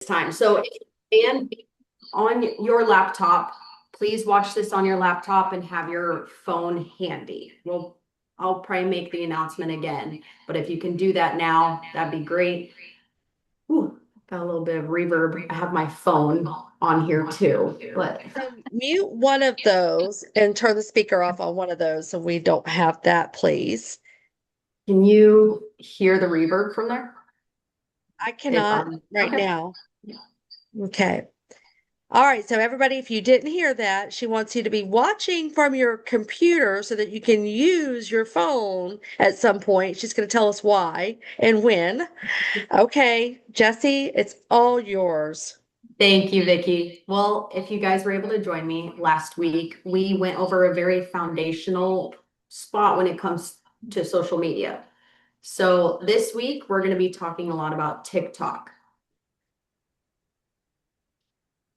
time. So and on your laptop, please watch this on your laptop and have your phone handy. Well, I'll probably make the announcement again, but if you can do that now, that'd be great. Ooh, got a little bit of reverb. I have my phone on here too, but So mute one of those and turn the speaker off on one of those so we don't have that, please. can you hear the reverb from there? I It's cannot on. right Okay. now. Okay. All right. So everybody, if you didn't hear that, she wants you to be watching from your computer so that you can use your phone at some point. She's going to tell us why and when. Okay, Jessie, it's all yours. Thank you, Vikki. Well, if you guys were able to join me last week, we went over a very foundational spot when it comes to social media. So this week, we're going to be talking a lot about TikTok.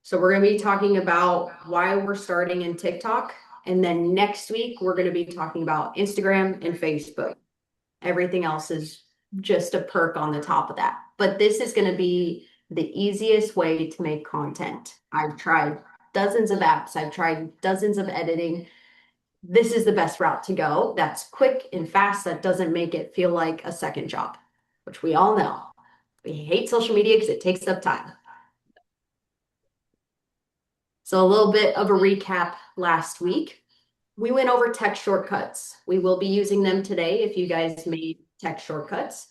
So we're going to be talking about why we're starting in TikTok. And then next week, we're going to be talking about Instagram and Facebook. Everything else is just a perk on the top of that. But this is going to be the easiest way to make content. I've tried dozens of apps, I've tried dozens of editing. This is the best route to go. That's quick and fast. That doesn't make it feel like a second job, which we all know. We hate social media because it takes up time. So a little bit of a recap last week. We went over text shortcuts. We will be using them today if you guys made text shortcuts.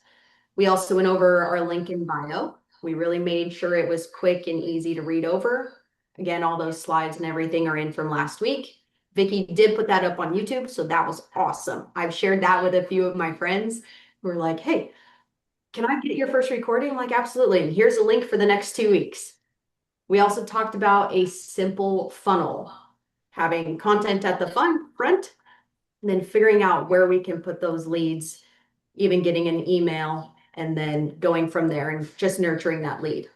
We also went over our link in bio. We really made sure it was quick and easy to read over. Again, all those slides and everything are in from last week. Vikki did put that up on YouTube, so that was awesome. I've shared that with a few of my friends who are like, hey, can I get your first recording? I'm like, absolutely. And here's a link for the next 2 weeks. We also talked about a simple funnel, having content at the front, and then figuring out where we can put those leads, even getting an email, and then going from there and just nurturing that lead.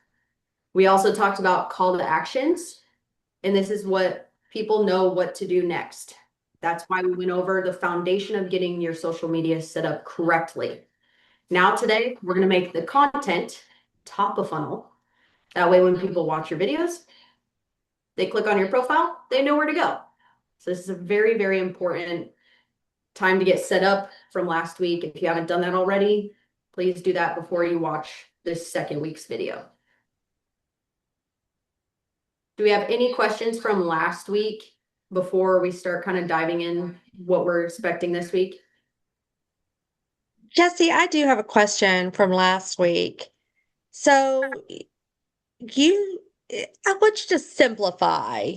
We also talked about call to actions, and this is what people know what to do next. That's why we went over the foundation of getting your social media set up correctly. Now today, we're going to make the content top of funnel. That way, when people watch your videos, they click on your profile, they know where to go. So this is a very, very important time to get set up from last week. If you haven't done that already, please do that before you watch this second week's video. Do we have any questions from last week before we start kind of diving in what we're expecting this week? Jessie, I do have a question from last week. So you, I want you to simplify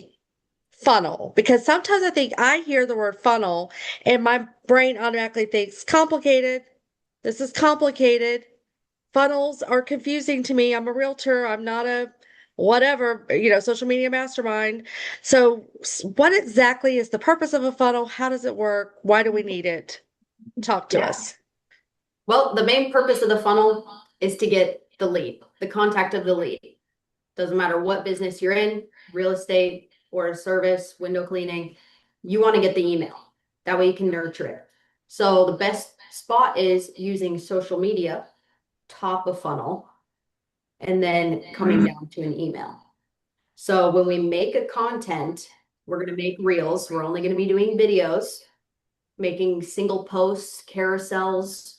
funnel because sometimes I think I hear the word funnel and my brain automatically thinks complicated. This is complicated. Funnels are confusing to me. I'm a realtor. I'm not a whatever, social media mastermind. So, what exactly is the purpose of a funnel? How does it work? Why do we need it? Talk to Yeah. us. Well, the main purpose of the funnel is to get the lead, the contact of the lead. Doesn't matter what business you're in, real estate or a service, window cleaning, you want to get the email. That way you can nurture it. So the best spot is using social media, top of funnel, and then coming down to an email. So when we make a content, we're going to make reels. We're only going to be doing videos, making single posts, carousels.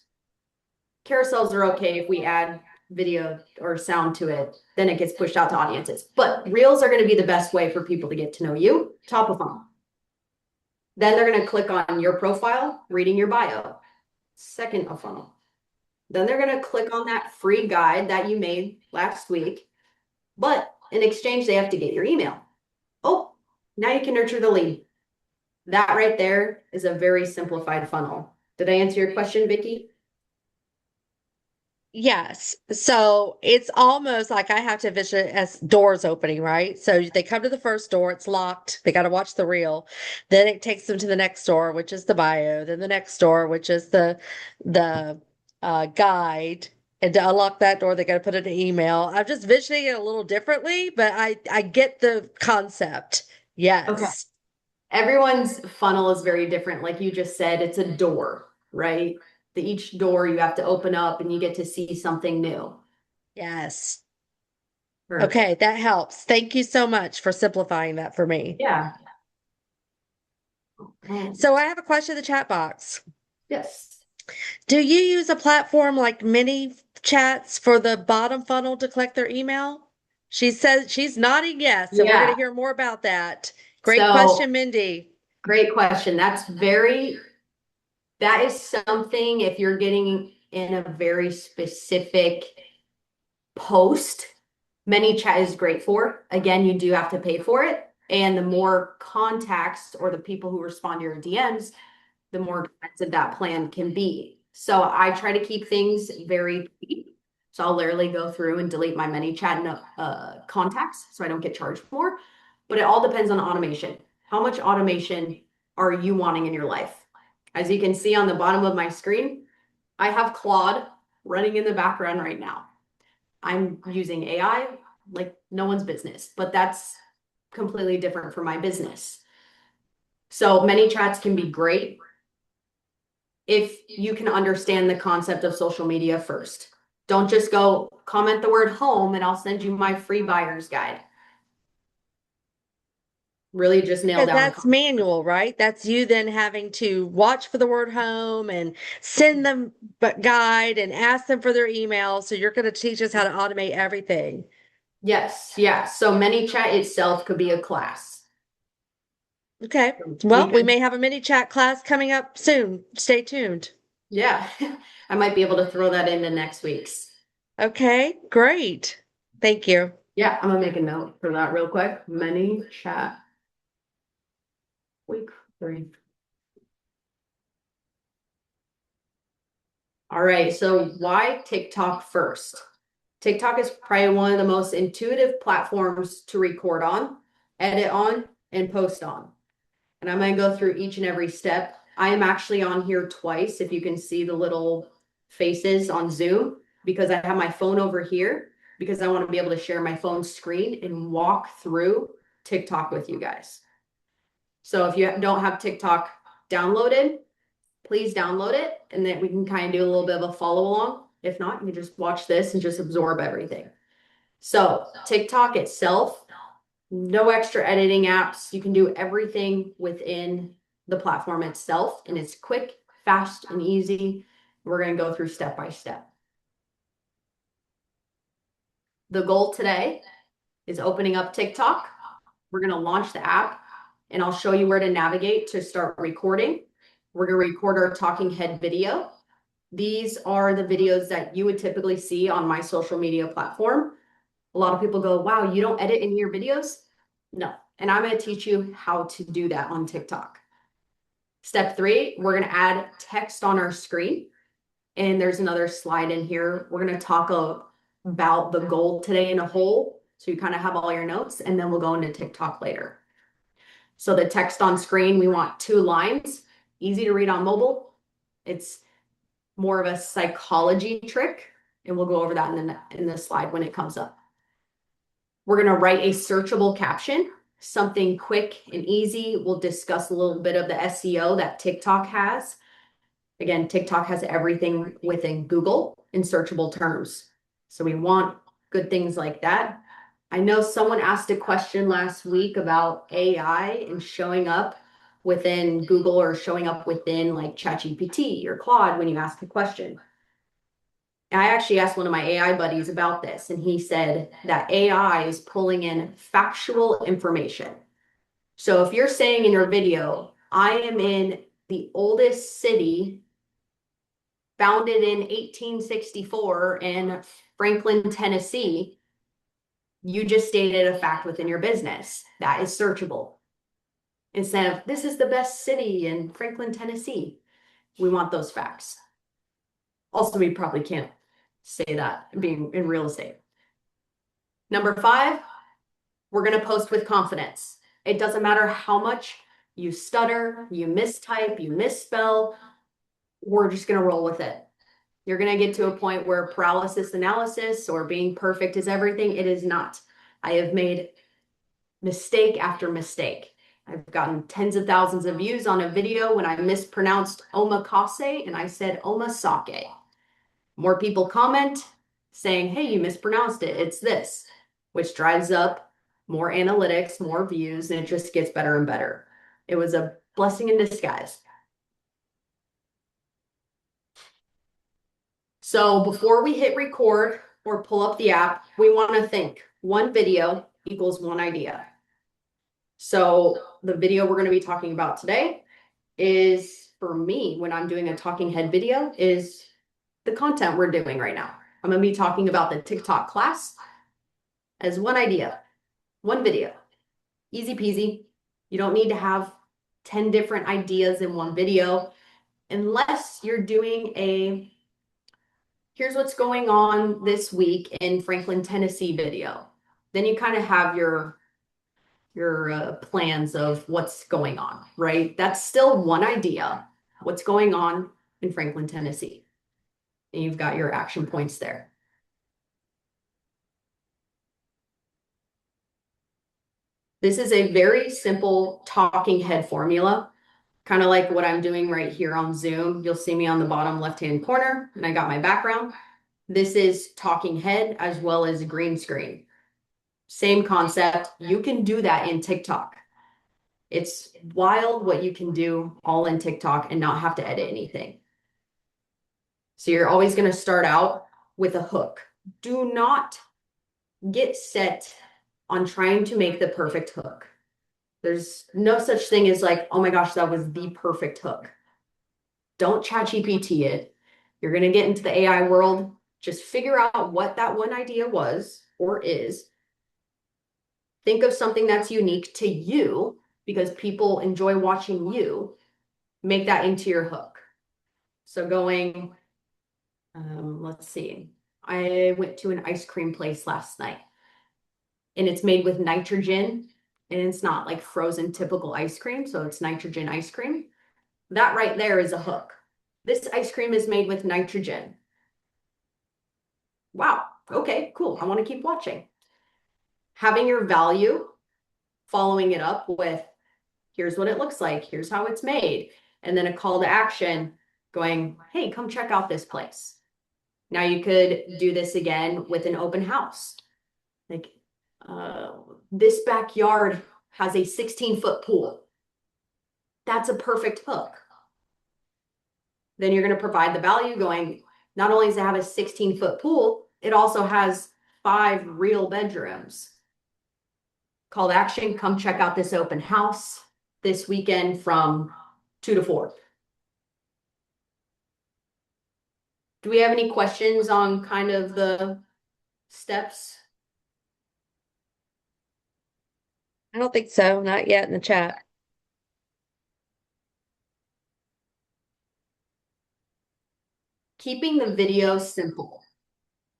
Carousels are okay if we add video or sound to it, then it gets pushed out to audiences. But reels are going to be the best way for people to get to know you, top of funnel. Then they're going to click on your profile, reading your bio, second of funnel. Then they're going to click on that free guide that you made last week. But in exchange, they have to get your email. Oh, now you can nurture the lead. That right there is a very simplified funnel. Did I answer your question, Vikki? Yes. So it's almost like I have to vision it as doors opening, right? So they come to the first door, it's locked. They got to watch the reel. Then it takes them to the next door, which is the bio. Then the next door, which is the guide. And to unlock that door, they got to put in an email. I'm just visioning it a little differently, but I get the concept. Okay. Yes. Everyone's funnel is very different. Like you just said, it's a door, right? Each door you have to open up and you get to see something new. Yes. Okay, that helps. Thank you so much for simplifying that for me. Yeah. So I have a question in the chat box. Yes. Do you use a platform like mini chats for the bottom funnel to collect their email? She says she's nodding yes, so we're going Yeah. to hear more about that. Great So question, Mindy. great question. That is something if you're getting in a very specific post, ManyChat is great for. Again, you do have to pay for it. And the more contacts or the people who respond to your DMs, the more expensive that plan can be. So I try to keep things very cheap. So I'll literally go through and delete my ManyChat contacts so I don't get charged more. But it all depends on automation. How much automation are you wanting in your life? As you can see on the bottom of my screen, I have Claude running in the background right now. I'm using AI like no one's business, but that's completely different for my business. So many chats can be great if you can understand the concept of social media first. Don't just go comment the word home and I'll send you my free buyer's guide. Really just nail Because down the that's concept. manual, right? That's you then having to watch for the word home and send them but guide and ask them for their email. So you're going to teach us how to automate everything. Yes, yeah. So many chat itself could be a class. Okay. We Well, we could, may have a mini chat class coming up soon. Stay tuned. yeah. I might be able to throw that into next week's. Okay, great. Thank you. Yeah, I'm gonna make a note for that real quick. Many chat week 3. All right, so why TikTok first? TikTok is probably one of the most intuitive platforms to record on, edit on, and post on. And I'm going to go through each and every step. I am actually on here twice, if you can see the little faces on Zoom, because I have my phone over here, because I want to be able to share my phone screen and walk through TikTok with you guys. So if you don't have TikTok downloaded, please download it and then we can kind of do a little bit of a follow along. If not, you can just watch this and just absorb everything. So TikTok itself, no extra editing apps. You can do everything within the platform itself and it's quick, fast, and easy. We're going to go through step by step. The goal today is opening up TikTok. We're going to launch the app and I'll show you where to navigate to start recording. We're going to record our talking head video. These are the videos that you would typically see on my social media platform. A lot of people go, wow, you don't edit in your videos? No. And I'm going to teach you how to do that on TikTok. Step 3, we're going to add text on our screen. And there's another slide in here. We're going to talk about the goal today in a whole. So you kind of have all your notes and then we'll go into TikTok later. So the text on screen, we want 2 lines, easy to read on mobile. It's more of a psychology trick. And we'll go over that in the slide when it comes up. We're going to write a searchable caption, something quick and easy. We'll discuss a little bit of the SEO that TikTok has. Again, TikTok has everything within Google in searchable terms. So we want good things like that. I know someone asked a question last week about AI and showing up within Google or showing up within like ChatGPT or Claude when you ask a question. I actually asked one of my AI buddies about this, and he said that AI is pulling in factual information. So if you're saying in your video, I am in the oldest city founded in 1864 in Franklin, Tennessee, you just stated a fact within your business that is searchable. Instead of this is the best city in Franklin, Tennessee, we want those facts. Also, we probably can't say that being in real estate. Number 5, we're going to post with confidence. It doesn't matter how much you stutter, you mistype, you misspell, we're just going to roll with it. You're going to get to a point where paralysis analysis or being perfect is everything. It is not. I have made mistake after mistake. I've gotten tens of thousands of views on a video when I mispronounced omakase and I said omasake. More people comment saying, hey, you mispronounced it. It's this. which drives up more analytics, more views, and it just gets better and better. It was a blessing in disguise. So before we hit record or pull up the app, we want to think one video equals one idea. So the video we're going to be talking about today is, for me, when I'm doing a talking head video, is the content we're doing right now. I'm going to be talking about the TikTok class as one idea, one video. Easy peasy. You don't need to have 10 different ideas in one video unless you're doing a here's what's going on this week in Franklin, Tennessee video. Then you kind of have your plans of what's going on, right? That's still one idea, what's going on in Franklin, Tennessee. And you've got your action points there. This is a very simple talking head formula, kind of like what I'm doing right here on Zoom. You'll see me on the bottom left-hand corner, and I got my background. This is talking head as well as green screen. Same concept. You can do that in TikTok. It's wild what you can do all in TikTok and not have to edit anything. So you're always going to start out with a hook. Do not get set on trying to make the perfect hook. There's no such thing as like, oh my gosh, that was the perfect hook. Don't ChatGPT it. You're going to get into the AI world. Just figure out what that one idea was or is. Think of something that's unique to you because people enjoy watching you. Make that into your hook. So going, let's see. I went to an ice cream place last night and it's made with nitrogen and it's not like frozen typical ice cream. So it's nitrogen ice cream. That right there is a hook. This ice cream is made with nitrogen. Wow. Okay, cool. I want to keep watching. Having your value, following it up with, here's what it looks like. Here's how it's made. And then a call to action going, hey, come check out this place. Now you could do this again with an open house. Like this backyard has a 16-foot pool. That's a perfect hook. Then you're going to provide the value going, not only does it have a 16-foot pool, it also has 5 real bedrooms. Call to action, come check out this open house this weekend from 2 to 4. Do we have any questions on kind of the steps? I don't think so. Not yet in the chat. Keeping the video simple.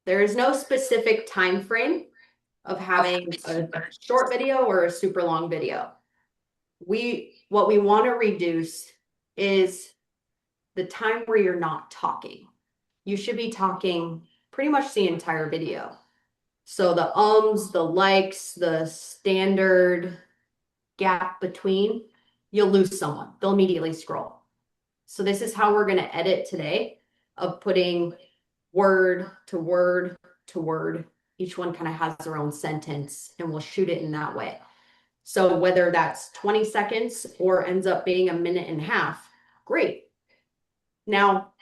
There is no specific time frame of having a short video or a super long video. What we want to reduce is the time where you're not talking. You should be talking pretty much the entire video. So the the likes, the standard gap between, you'll lose someone. They'll immediately scroll. So this is how we're going to edit today, of putting word to word to word. Each one kind of has their own sentence and we'll shoot it in that way. So whether that's 20 seconds or ends up being a minute and a half, great. Now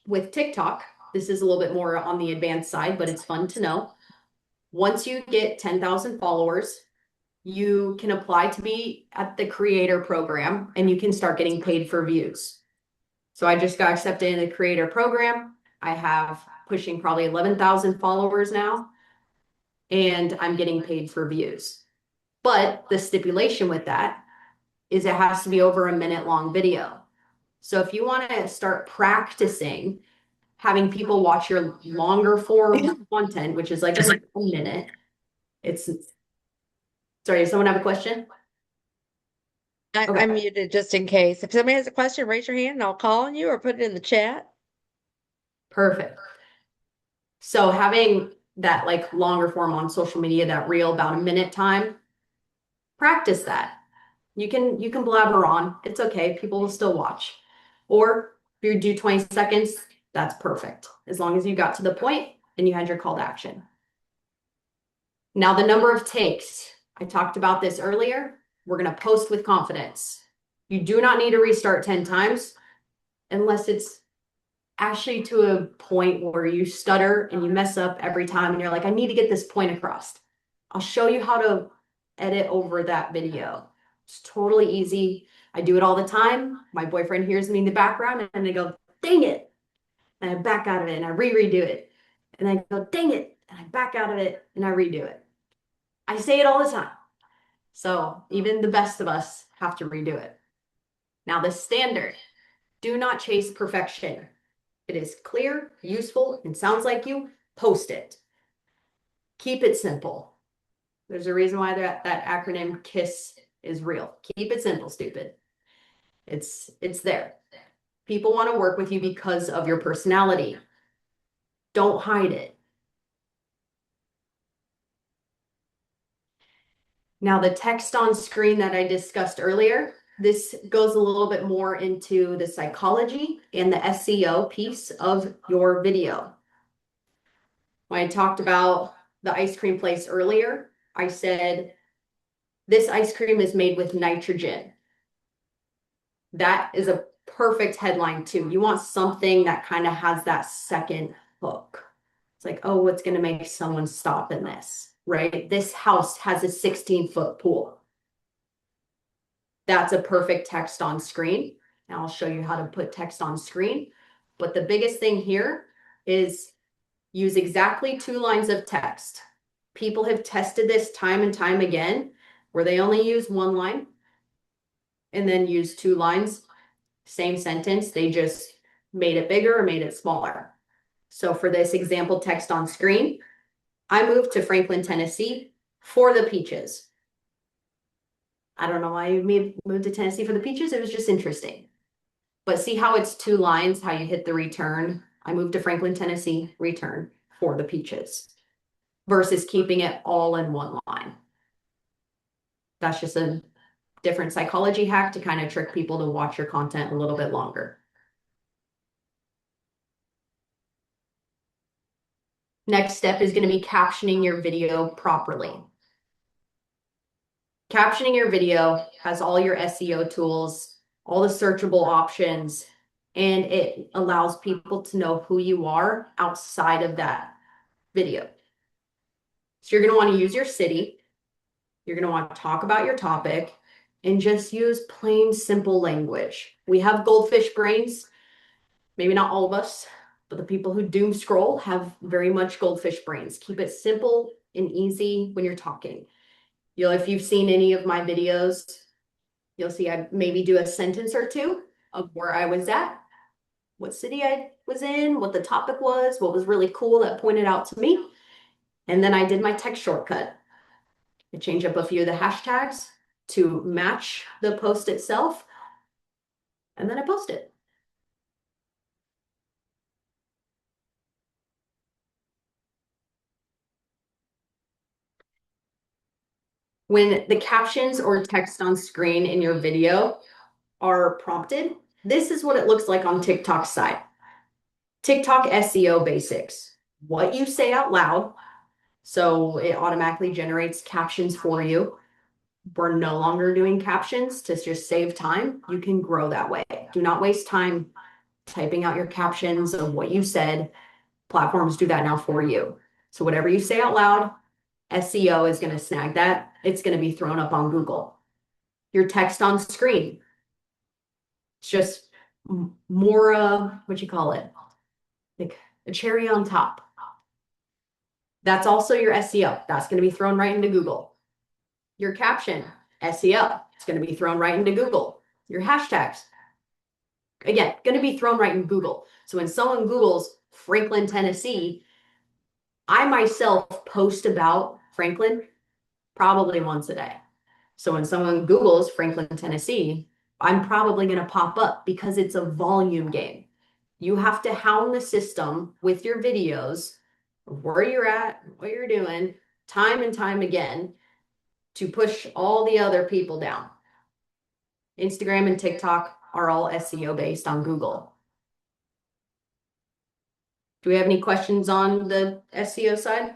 with TikTok, this is a little bit more on the advanced side, but it's fun to know. Once you get 10,000 followers, you can apply to be at the creator program and you can start getting paid for views. So I just got accepted in the creator program. I have pushing probably 11,000 followers now, and I'm getting paid for views. But the stipulation with that is it has to be over a minute long video. So if you want to start practicing having people watch your longer form content, which is like a minute, sorry, does someone have a question? I'm muted just in case. If somebody has a question, raise your hand and I'll call on you or put it in the chat. Perfect. So having that like longer form on social media, that reel about a minute time, practice that. You can blabber on. It's okay. People will still watch. Or if you do 20 seconds, that's perfect. As long as you got to the point and you had your call to action. Now, the number of takes, I talked about this earlier. We're going to post with confidence. You do not need to restart 10 times unless it's actually to a point where you stutter and you mess up every time and you're like, I need to get this point across. I'll show you how to edit over that video. It's totally easy. I do it all the time. My boyfriend hears me in the background and I go, dang it. And I back out of it and I redo it. And I go, dang it. And I back out of it and I redo it. I say it all the time. So even the best of us have to redo it. Now, the standard, do not chase perfection. It is clear, useful, and sounds like you, post it. Keep it simple. There's a reason why that acronym KISS is real. Keep it simple, stupid. It's there. People want to work with you because of your personality. Don't hide it. Now, the text on screen that I discussed earlier, this goes a little bit more into the psychology and the SEO piece of your video. When I talked about the ice cream place earlier, I said, this ice cream is made with nitrogen. That is a perfect headline too. You want something that kind of has that second hook. It's like, oh, what's going to make someone stop in this, right? This house has a 16-foot pool. That's a perfect text on screen. And I'll show you how to put text on screen. But the biggest thing here is use exactly 2 lines of text. People have tested this time and time again, where they only use 1 line and then use 2 lines, same sentence. They just made it bigger or made it smaller. So for this example text on screen, I moved to Franklin, Tennessee for the peaches. I don't know why you moved to Tennessee for the peaches. It was just interesting. But see how it's 2 lines, how you hit the return. I moved to Franklin, Tennessee, return for the peaches versus keeping it all in 1 line. That's just a different psychology hack to kind of trick people to watch your content a little bit longer. Next step is going to be captioning your video properly. Captioning your video has all your SEO tools, all the searchable options, and it allows people to know who you are outside of that video. So you're going to want to use your city. You're going to want to talk about your topic and just use plain, simple language. We have goldfish brains. Maybe not all of us, but the people who doom scroll have very much goldfish brains. Keep it simple and easy when you're talking. If you've seen any of my videos, you'll see I maybe do a sentence or 2 of where I was at, what city I was in, what the topic was, what was really cool that pointed out to me. And then I did my text shortcut. I changed up a few of the hashtags to match the post itself. And then I post it. When the captions or text on screen in your video are prompted, this is what it looks like on TikTok's side. TikTok SEO basics. What you say out loud. So it automatically generates captions for you. We're no longer doing captions to just save time. You can grow that way. Do not waste time typing out your captions of what you said. Platforms do that now for you. So whatever you say out loud, SEO is going to snag that. It's going to be thrown up on Google. Your text on screen. It's just more, what you call it? Like a cherry on top. That's also your SEO. That's going to be thrown right into Google. Your caption, SEO. It's going to be thrown right into Google. Your hashtags, again, going to be thrown right in Google. So when someone Googles Franklin, Tennessee, I myself post about Franklin probably once a day. So when someone Googles Franklin, Tennessee, I'm probably going to pop up because it's a volume game. You have to hound the system with your videos of where you're at, what you're doing, time and time again to push all the other people down. Instagram and TikTok are all SEO based on Google. Do we have any questions on the SEO side?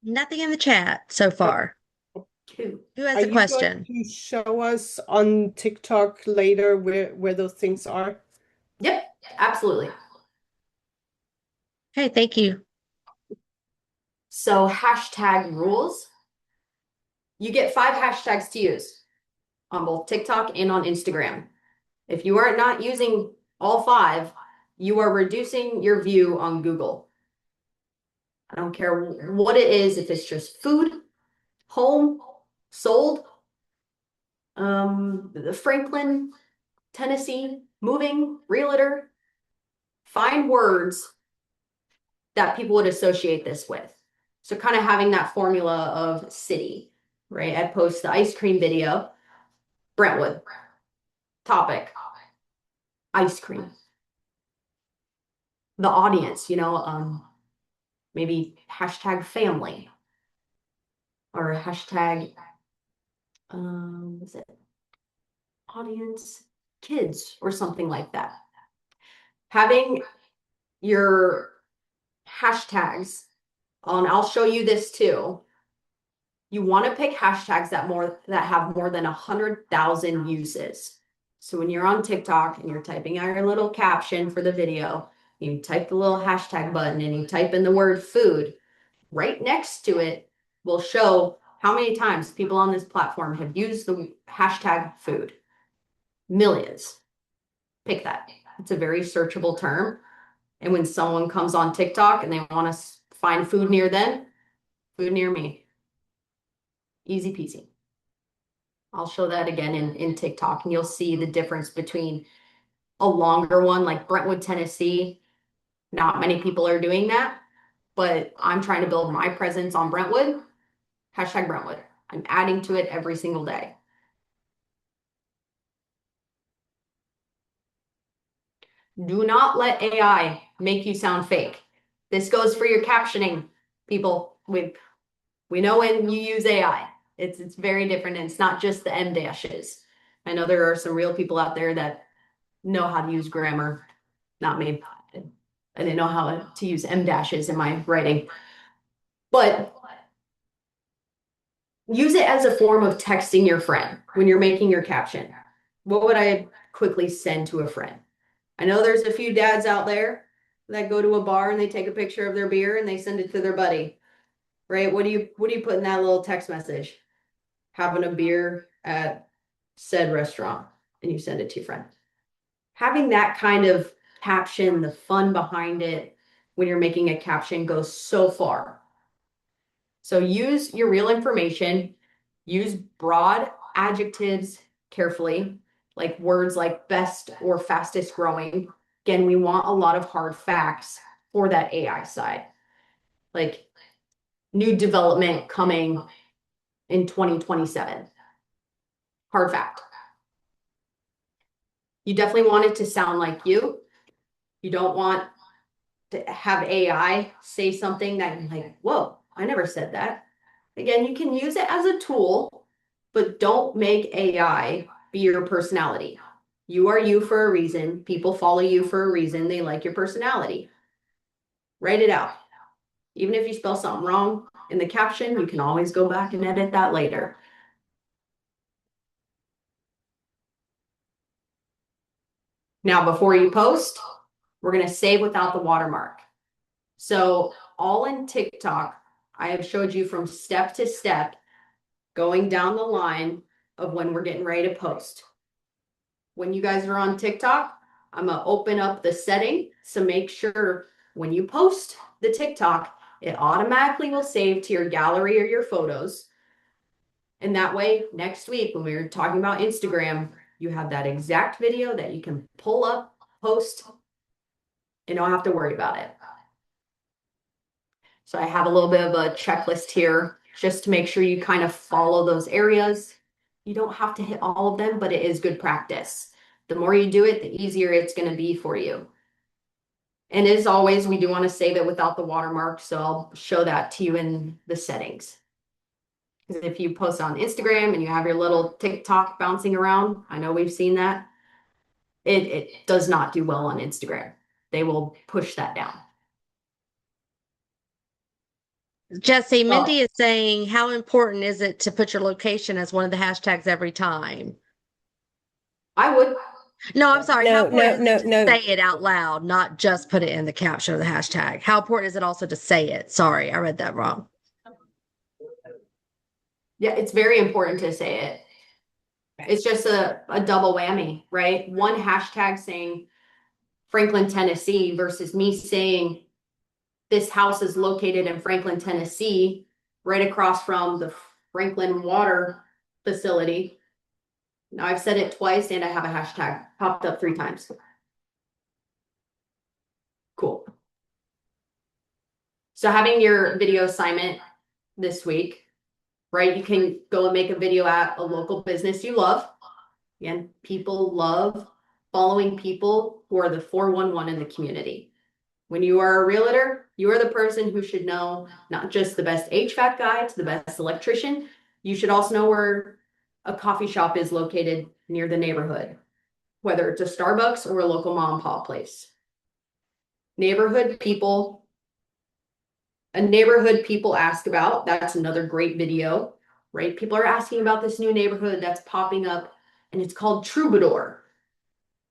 Nothing in the chat so Oh, far. Two. Who has are a you going question? to show us on TikTok later where those things are? Yep, absolutely. Hey, thank you. So hashtag rules. You get 5 hashtags to use on both TikTok and on Instagram. If you are not using all 5, you are reducing your view on Google. I don't care what it is, if it's just food, home, sold, the Franklin, Tennessee, moving, realtor. Find words that people would associate this with. So kind of having that formula of city, right? I post the ice cream video, Brentwood, topic, ice cream. The audience, maybe hashtag family or hashtag, what's it? Audience, kids or something like that. Having your hashtags on, I'll show you this too. You want to pick hashtags that have more than 100,000 uses. So when you're on TikTok and you're typing out your little caption for the video, you type the little hashtag button and you type in the word food. Right next to it will show how many times people on this platform have used the hashtag food. Millions. Pick that. It's a very searchable term. And when someone comes on TikTok and they want to find food near them, food near me. Easy peasy. I'll show that again in TikTok and you'll see the difference between a longer one like Brentwood, Tennessee. Not many people are doing that, but I'm trying to build my presence on Brentwood. Hashtag Brentwood. I'm adding to it every single day. Do not let AI make you sound fake. This goes for your captioning, people. We know when you use AI. It's very different, and it's not just the M dashes. I know there are some real people out there that know how to use grammar. Not me. I didn't know how to use M dashes in my writing. But use it as a form of texting your friend when you're making your caption. What would I quickly send to a friend? I know there's a few dads out there that go to a bar and they take a picture of their beer and they send it to their buddy. Right? What do you put in that little text message? Having a beer at said restaurant, and you send it to your friend. Having that kind of caption, the fun behind it when you're making a caption goes so far. So use your real information, use broad adjectives carefully, like words like best or fastest growing. Again, we want a lot of hard facts for that AI side, like new development coming in 2027. Hard fact. You definitely want it to sound like you. You don't want to have AI say something that you're like, whoa, I never said that. Again, you can use it as a tool, but don't make AI be your personality. You are you for a reason. People follow you for a reason. They like your personality. Write it out. Even if you spell something wrong in the caption, you can always go back and edit that later. Now, before you post, we're going to save without the watermark. So all in TikTok, I have showed you from step to step, going down the line of when we're getting ready to post. When you guys are on TikTok, I'm gonna open up the setting. So make sure when you post the TikTok, it automatically will save to your gallery or your photos. And that way, next week, when we're talking about Instagram, you have that exact video that you can pull up, post, and don't have to worry about it. So I have a little bit of a checklist here just to make sure you kind of follow those areas. You don't have to hit all of them, but it is good practice. The more you do it, the easier it's going to be for you. And as always, we do want to save it without the watermark, so I'll show that to you in the settings. Because if you post on Instagram and you have your little TikTok bouncing around, I know we've seen that. It does not do well on Instagram. They will push that down. Jesse, Well, Mindy is saying, how important is it to put your location as one of the hashtags every time? I would. No, I'm sorry. How No, no, important is no, it to no. say it out loud, not just put it in the caption of the hashtag? How important is it also to say it? Sorry, I read that wrong. Yeah, it's very important to say it. It's just a double whammy, right? One hashtag saying Franklin, Tennessee versus me saying this house is located in Franklin, Tennessee, right across from the Franklin water facility. Now I've said it twice and I have a hashtag popped up 3 times. Cool. So having your video assignment this week, right? You can go and make a video at a local business you love. Again, people love following people who are the 411 in the community. When you are a realtor, you are the person who should know not just the best HVAC guy to the best electrician. You should also know where a coffee shop is located near the neighborhood, whether it's a Starbucks or a local mom and pop place. Neighborhood people, a neighborhood people ask about, that's another great video, right? People are asking about this new neighborhood that's popping up and it's called Troubadour.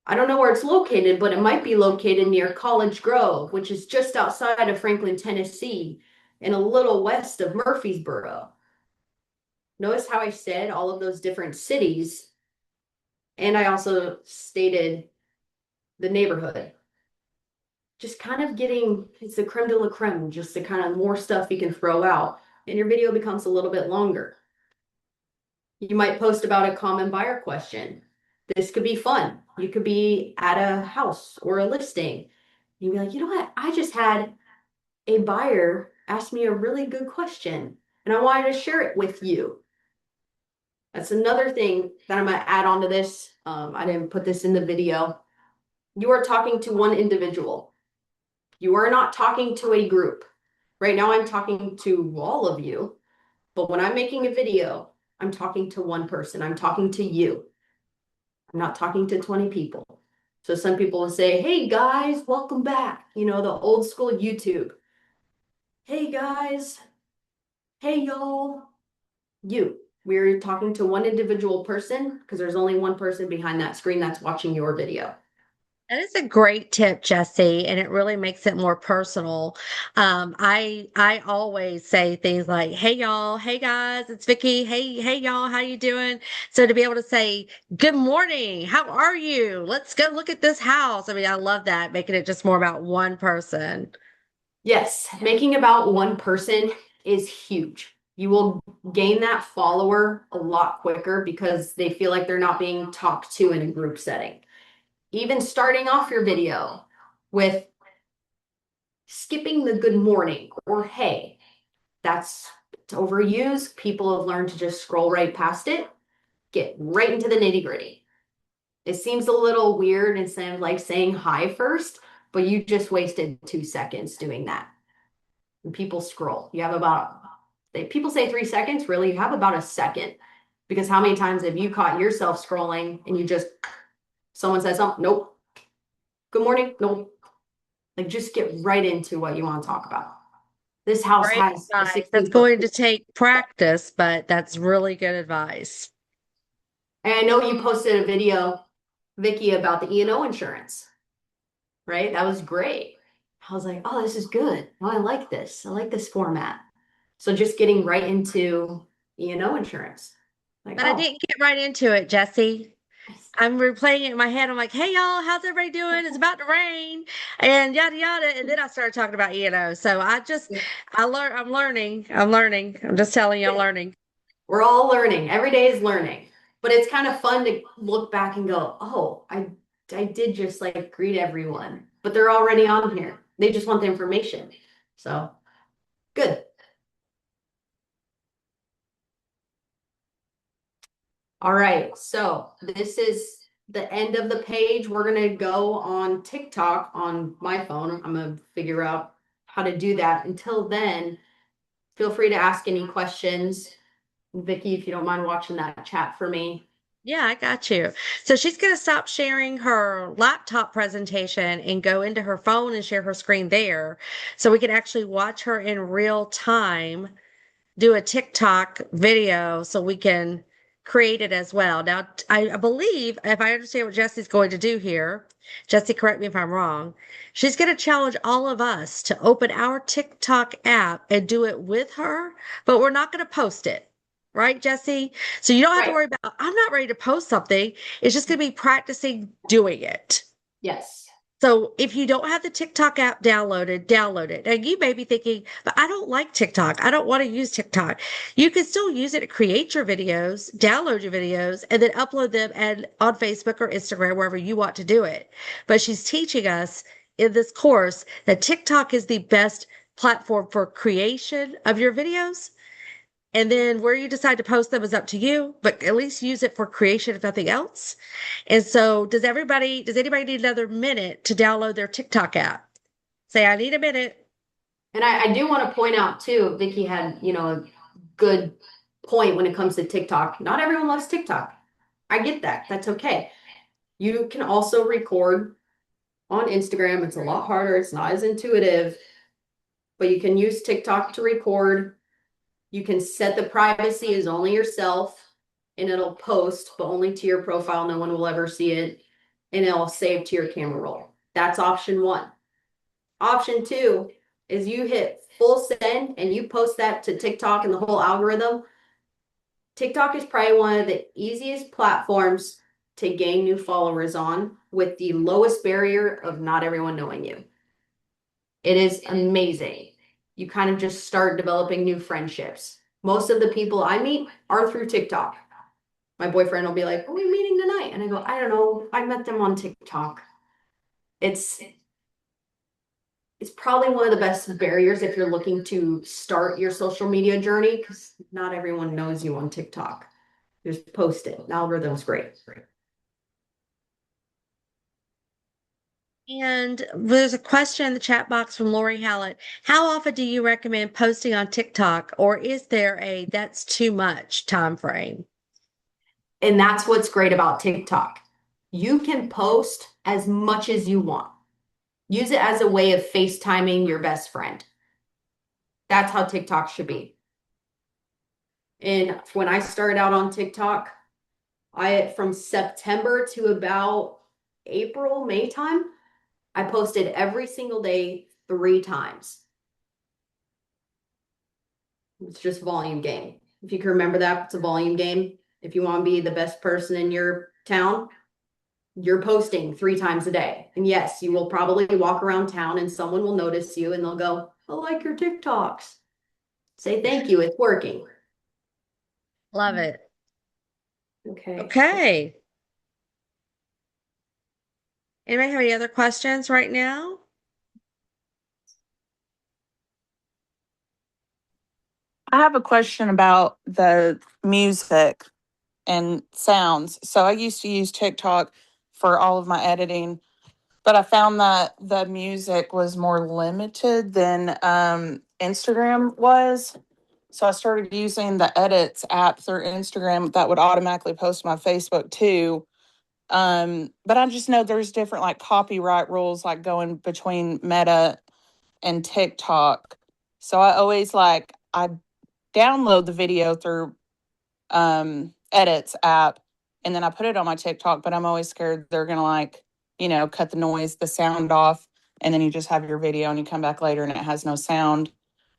I don't know where it's located, but it might be located near College Grove, which is just outside of Franklin, Tennessee, and a little west of Murfreesboro. Notice how I said all of those different cities, and I also stated the neighborhood. Just kind of getting, it's the creme de la creme, just the kind of more stuff you can throw out, and your video becomes a little bit longer. You might post about a common buyer question. This could be fun. You could be at a house or a listing. You'd be like, you know what? I just had a buyer ask me a really good question and I wanted to share it with you. That's another thing that I'm going to add on to this. I didn't put this in the video. You are talking to one individual. You are not talking to a group. Right now, I'm talking to all of you. But when I'm making a video, I'm talking to one person. I'm talking to you. I'm not talking to 20 people. So some people will say, hey guys, welcome back. You know, the old school YouTube. Hey guys. Hey y'all. You. We're talking to one individual person because there's only one person behind that screen that's watching your video. That is a great tip, Jesse, and it really makes it more personal. I always say things like, "Hey y'all, hey guys, it's Vikki. Hey y'all, how you doing?" So to be able to say, "Good morning, how are you? Let's go look at this house." I mean, I love that, making it just more about one person. Yes, making about one person is huge. You will gain that follower a lot quicker because they feel like they're not being talked to in a group setting. Even starting off your video with skipping the good morning or hey, that's overused. People have learned to just scroll right past it, get right into the nitty gritty. It seems a little weird instead of like saying hi first, but you just wasted 2 seconds doing that. And people scroll. You have about, people say 3 seconds, really, you have about a second. Because how many times have you caught yourself scrolling and you just, someone says something, nope. Good morning, nope. Like just get right into what you want to talk about. This house Great has a advice. That's 16-foot going to pool. take practice, but that's really good advice. And I know you posted a video, Vikki, about the E&O insurance, right? That was great. I was like, oh, this is good. Oh, I like this. I like this format. So just getting right into E&O insurance. Like, But I oh, didn't get right into it, Jesse. I'm replaying it in my head. I'm like, hey y'all, how's everybody doing? It's about to rain and yada yada. And then I started talking about E&O. So I'm learning. I'm just telling you I'm learning. we're all learning. Every day is learning. But it's kind of fun to look back and go, oh, I did just like greet everyone. But they're already on here. They just want the information. So good. All right, so this is the end of the page. We're gonna go on TikTok on my phone. I'm gonna figure out how to do that. Until then, feel free to ask any questions. Vikki, if you don't mind watching that chat for me. Yeah, I got you. So she's going to stop sharing her laptop presentation and go into her phone and share her screen there. So we can actually watch her in real time do a TikTok video so we can create it as well. Now, I believe, if I understand what Jesse's going to do here, Jesse, correct me if I'm wrong, she's going to challenge all of us to open our TikTok app and do it with her, but we're not going to post it. Right, Jesse? So you don't have to Right. worry about, I'm not ready to post something. It's just going to be practicing doing it. Yes. So if you don't have the TikTok app downloaded, download it. And you may be thinking, but I don't like TikTok. I don't want to use TikTok. You can still use it to create your videos, download your videos, and then upload them and on Facebook or Instagram, wherever you want to do it. But she's teaching us in this course that TikTok is the best platform for creation of your videos. And then where you decide to post them is up to you, but at least use it for creation if nothing else. And so does anybody need another minute to download their TikTok app? Say, I need a minute. And I do want to point out too, Vikki had, a good point when it comes to TikTok. Not everyone loves TikTok. I get that. That's okay. You can also record on Instagram. It's a lot harder. It's not as intuitive, but you can use TikTok to record. You can set the privacy as only yourself and it'll post, but only to your profile. No one will ever see it. And it'll save to your camera roll. That's option one. Option two is you hit full send and you post that to TikTok and the whole algorithm. TikTok is probably one of the easiest platforms to gain new followers on with the lowest barrier of not everyone knowing you. It is amazing. You kind of just start developing new friendships. Most of the people I meet are through TikTok. My boyfriend will be like, "Are we meeting tonight?" And I go, "I don't know. I met them on TikTok." It's probably one of the best barriers if you're looking to start your social media journey because not everyone knows you on TikTok. Just post it. The algorithm's great. And there's a question in the chat box from Lori Hallett. How often do you recommend posting on TikTok, or is there a that's too much time frame? And that's what's great about TikTok. You can post as much as you want. Use it as a way of FaceTiming your best friend. That's how TikTok should be. And when I started out on TikTok, from September to about April, May time, I posted every single day 3 times. It's just volume game. If you can remember that, it's a volume game. If you want to be the best person in your town, you're posting 3 times a day. And yes, you will probably walk around town and someone will notice you and they'll go, "I like your TikToks." Say thank you, it's working. Love it. Okay. Okay. Anybody have any other questions right now? I have a question about the music and sounds. So I used to use TikTok for all of my editing, but I found that the music was more limited than Instagram was. So I started using the edits app through Instagram that would automatically post my Facebook too. But I just know there's different like copyright rules like going between Meta and TikTok. So I always I download the video through edits app and then I put it on my TikTok, but I'm always scared they're gonna cut the noise, the sound off, and then you just have your video and you come back later and it has no sound.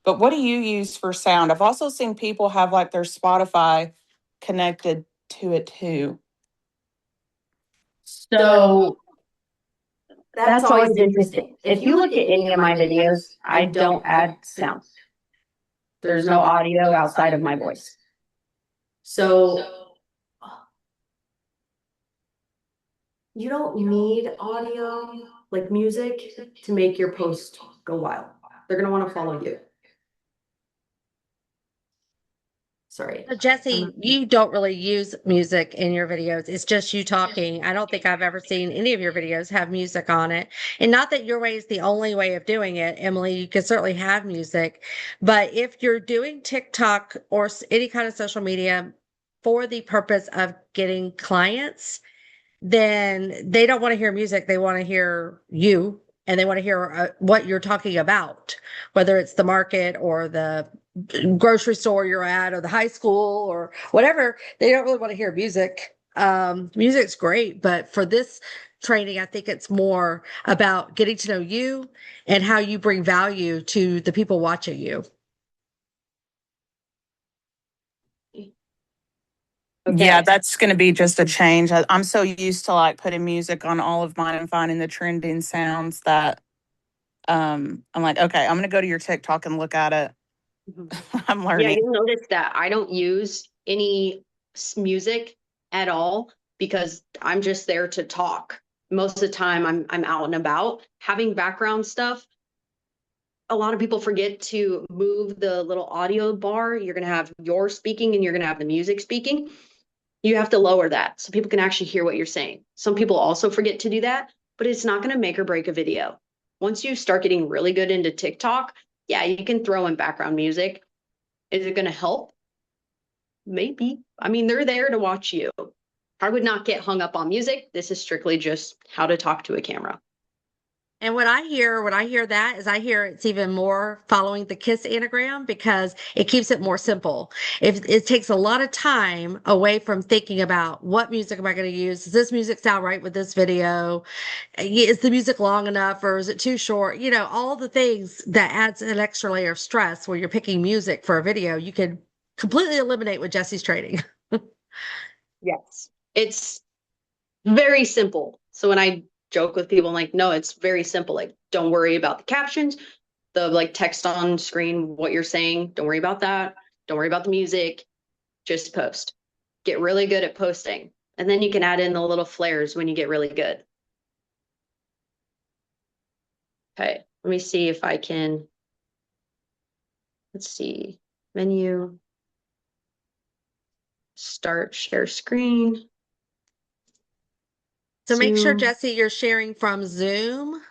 But what do you use for sound? I've also seen people have like their Spotify connected to it too. So That's always interesting. If you look at any of my videos, I don't add sound. There's no audio outside of my voice. So you don't need audio, like music, to make your post go wild. They're going to want to follow you. Sorry. So Jesse, you don't really use music in your videos. It's just you talking. I don't think I've ever seen any of your videos have music on it. And not that your way is the only way of doing it, Emily. You can certainly have music. But if you're doing TikTok or any kind of social media, for the purpose of getting clients, then they don't want to hear music. They want to hear you, and they want to hear what you're talking about, whether it's the market or the grocery store you're at or the high school or whatever. They don't really want to hear music. Music's great, but for this training, I think it's more about getting to know you and how you bring value to the people watching you. Okay. Yeah, that's going to be just a change. I'm so used to like putting music on all of mine and finding the trending sounds that I'm like, okay, I'm going to go to your TikTok and look at it. I'm Yeah, learning. you'll notice that I don't use any music at all because I'm just there to talk. Most of the time I'm out and about. Having background stuff, a lot of people forget to move the little audio bar. You're going to have your speaking and you're going to have the music speaking. You have to lower that so people can actually hear what you're saying. Some people also forget to do that, but it's not going to make or break a video. Once you start getting really good into TikTok, yeah, you can throw in background music. Is it going to help? Maybe. I mean, they're there to watch you. I would not get hung up on music. This is strictly just how to talk to a camera. And what I hear that is I hear it's even more following the KISS anagram because it keeps it more simple. If it takes a lot of time away from thinking about what music am I going to use? Does this music sound right with this video? Is the music long enough or is it too short? You know, all the things that adds an extra layer of stress when you're picking music for a video, you can completely eliminate with Jessie's training. Yes. It's very simple. So when I joke with people, I'm like, no, it's very simple. Like, don't worry about the captions, the like text on screen, what you're saying. Don't worry about that. Don't worry about the music. Just post. Get really good at posting. And then you can add in the little flares when you get really good. Okay, let me see if I can. Let's see. Menu. Start share screen. So make sure, Zoom. Jessie, you're sharing from Zoom.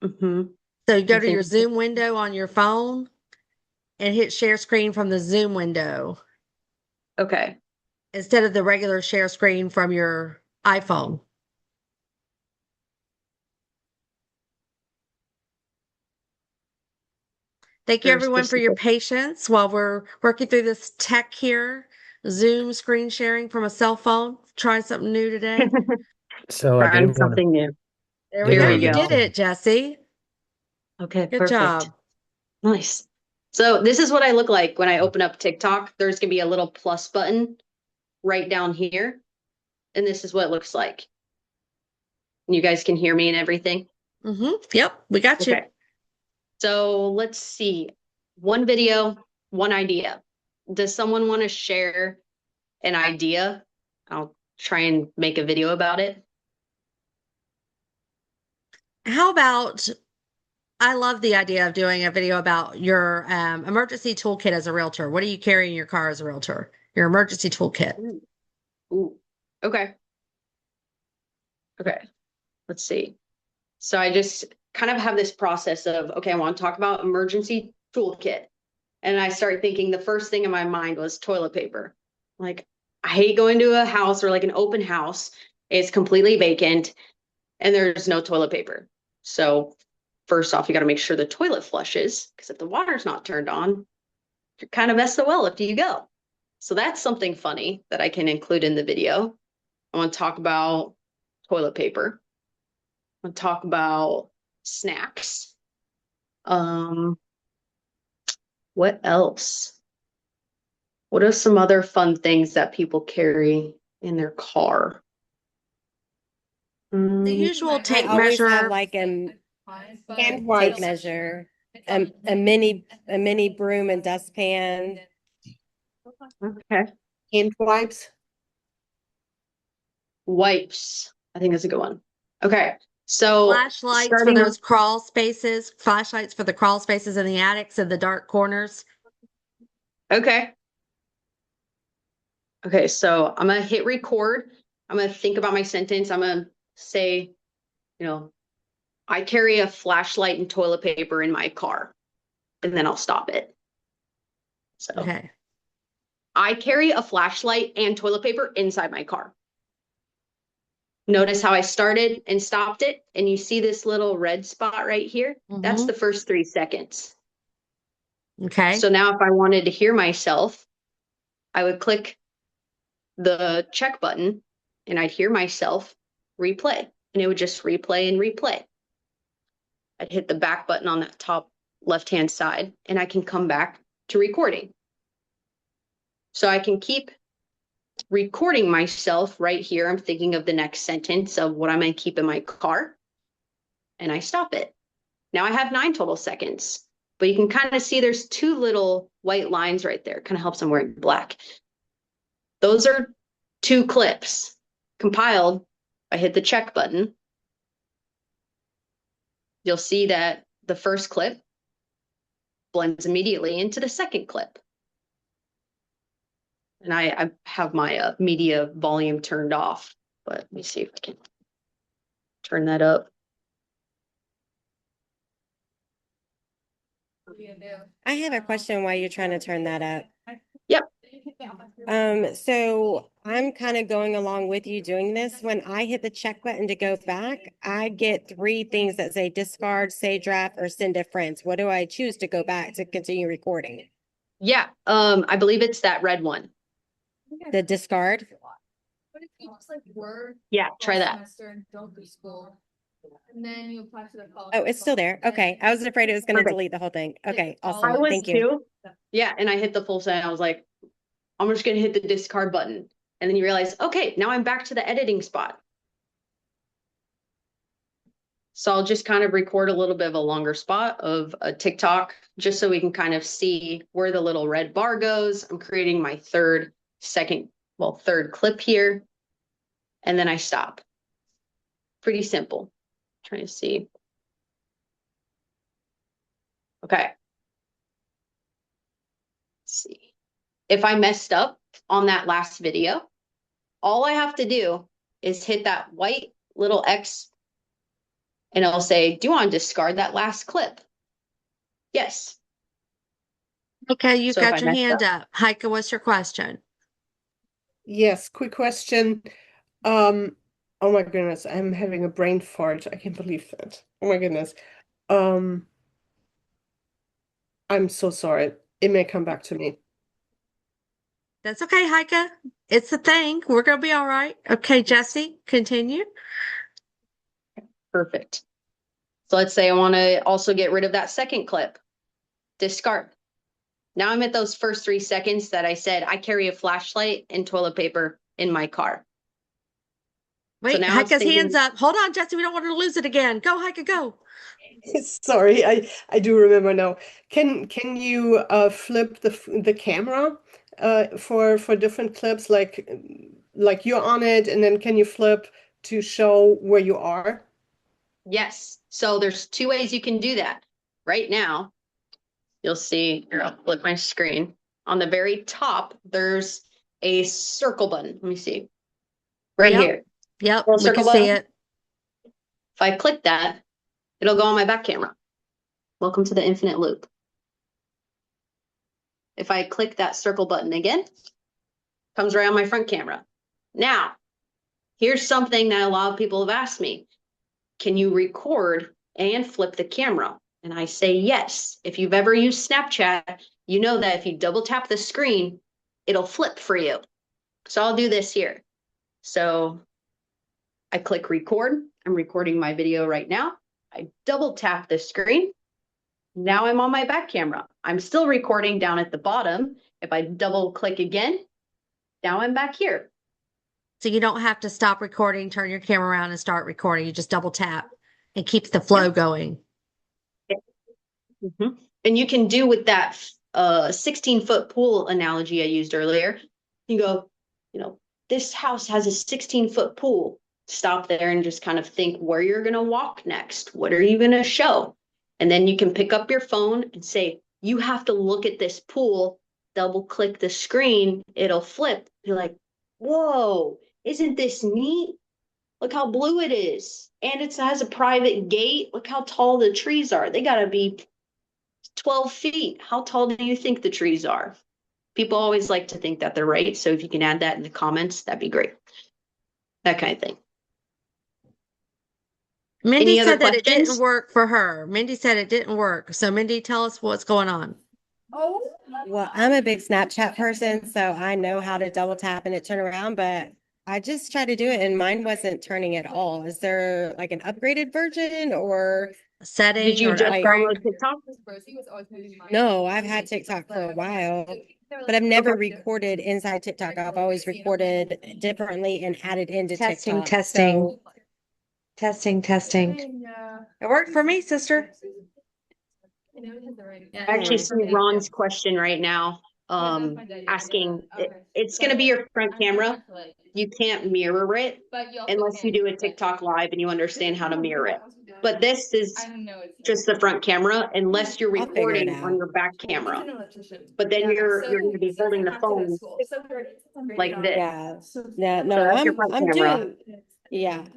Mm-hmm. So you go I to your think- Zoom window on your phone and hit share screen from the Zoom window Okay. instead of the regular share screen from your iPhone. Thank you, Very everyone, for your specific. patience while we're working through this tech here. Zoom screen sharing from a cell phone. Trying something new today. So I Trying did want to something new. There we did go. Here want we to You go. did mention. it, Jessie. Okay, Good perfect. job. Nice. So this is what I look like when I open up TikTok. There's gonna be a little plus button right down here. And this is what it looks like. You guys can hear me and everything. Yep, we got you. Okay. So let's see. One video, one idea. Does someone want to share an idea? I'll try and make a video about it. How about I love the idea of doing a video about your emergency toolkit as a realtor. What do you carry in your car as a realtor? Your emergency toolkit. Ooh. Okay. Okay. Let's see. So I just kind of have this process of, okay, I want to talk about emergency toolkit. And I start thinking the first thing in my mind was toilet paper. Like, I hate going to a house or like an open house. It's completely vacant and there's no toilet paper. So first off, you got to make sure the toilet flushes because if the water's not turned on, you're kind of SOL if you go. So that's something funny that I can include in the video. I want to talk about toilet paper. I want to talk about snacks. What else? What are some other fun things that people carry in their car? The usual I tape always have measure. like a Hand tape wipes. measure, a mini broom and dustpan. Okay. Hand wipes. Wipes. I think that's a good one. Okay. So Flashlights for starting those crawl spaces, flashlights for the crawl spaces in the attics and the dark corners. okay. Okay, so I'm gonna hit record. I'm gonna think about my sentence. I'm gonna say, I carry a flashlight and toilet paper in my car, and then I'll stop it. So Okay. I carry a flashlight and toilet paper inside my car. Notice how I started and stopped it, and you see this little red spot right here? That's Mhm. the first 3 seconds. Okay. So now if I wanted to hear myself, I would click the check button and I'd hear myself replay, and it would just replay and replay. I'd hit the back button on that top left-hand side, and I can come back to recording. So I can keep recording myself right here. I'm thinking of the next sentence of what I'm going to keep in my car, and I stop it. Now I have 9 total seconds, but you can kind of see there's 2 little white lines right there. Kind of helps I'm wearing black. Those are 2 clips compiled. I hit the check button. You'll see that the first clip blends immediately into the second clip. And I have my media volume turned off, but let me see if I can turn that up. I have a question while you're trying to turn that up. Yep. So I'm kind of going along with you doing this. When I hit the check button to go back, I get 3 things that say discard, save draft, or send to friends. What do I choose to go back to continue recording? Yeah, I believe it's that red one. The discard? Yeah, try that. And then you apply to the college. Oh, it's still there. Okay. I was afraid it was going to Perfect. delete the whole thing. Okay, I awesome. I was Thank you. too. Yeah, and I hit the full send. I was like, I'm just gonna hit the discard button. And then you realize, okay, now I'm back to the editing spot. So I'll just kind of record a little bit of a longer spot of a TikTok, just so we can kind of see where the little red bar goes. I'm creating my third clip here. And then I stop. Pretty simple. Trying to see. Okay. Let's see. If I messed up on that last video, all I have to do is hit that white little X, and it'll say, do you want to discard that last clip? Yes. Okay, you've So if got I your messed hand up. Heike, what's your question? Yes, quick question. Oh my goodness, I'm having a brain fart. I can't believe that. Oh my goodness. Um, I'm so sorry. It may come back to me. That's okay, Heike. It's a thing. We're gonna be all right. Okay, Jessie, continue. Perfect. So let's say I want to also get rid of that second clip. Discard. Now I'm at those first 3 seconds that I said I carry a flashlight and toilet paper in my car. Wait, now it's Heike's thinking- hands up. Hold on, Jessie. We don't want her to lose it again. Go, Heike, go. Sorry, I do remember now. Can you flip the camera for different clips, like you're on it, and then can you flip to show where you are? Yes. So there's 2 ways you can do that. Right now, you'll see, here, I'll flip my screen. On the very top, there's a circle button. Let me see. Right Yep. here. Yep, Little we circle can see button. it. If I click that, it'll go on my back camera. Welcome to the infinite loop. If I click that circle button again, comes right on my front camera. Now, here's something that a lot of people have asked me. Can you record and flip the camera? And I say yes. If you've ever used Snapchat, you know that if you double tap the screen, it'll flip for you. So I'll do this here. So I click record. I'm recording my video right now. I double tap the screen. Now I'm on my back camera. I'm still recording down at the bottom. If I double click again, now I'm back here. So you don't have to stop recording, turn your camera around and start recording. You just double tap and keeps the flow going. Mm-hmm. And you can do with that 16-foot pool analogy I used earlier. You go, this house has a 16-foot pool. Stop there and just kind of think where you're going to walk next. What are you going to show? And then you can pick up your phone and say, you have to look at this pool, double click the screen, it'll flip. You're like, whoa, isn't this neat? Look how blue it is. And it has a private gate. Look how tall the trees are. They got to be 12 feet. How tall do you think the trees are? People always like to think that they're right. So if you can add that in the comments, that'd be great. That kind of thing. Mindy Any other said that it didn't questions? work for her. Mindy said it didn't work. So Mindy, tell us what's going on. Well, I'm a big Snapchat person, so I know how to double tap and it turn around, but I just tried to do it and mine wasn't turning at all. Is there like an upgraded version or A setting Did you or an just upgrade? download TikTok? no? I've had TikTok for a while, but I've never recorded inside TikTok. I've always recorded differently and added into Testing, TikTok. testing. So Testing. It worked for me, sister. I actually see Ron's question right now, asking, it's going to be your front camera. You can't mirror it unless you do a TikTok live and you understand how to mirror it. But this is just the front camera unless you're I'll figure it recording on out. your back camera. But then you're going to be holding the phone like this. Yeah. Yeah, So no, that's your front I'm camera.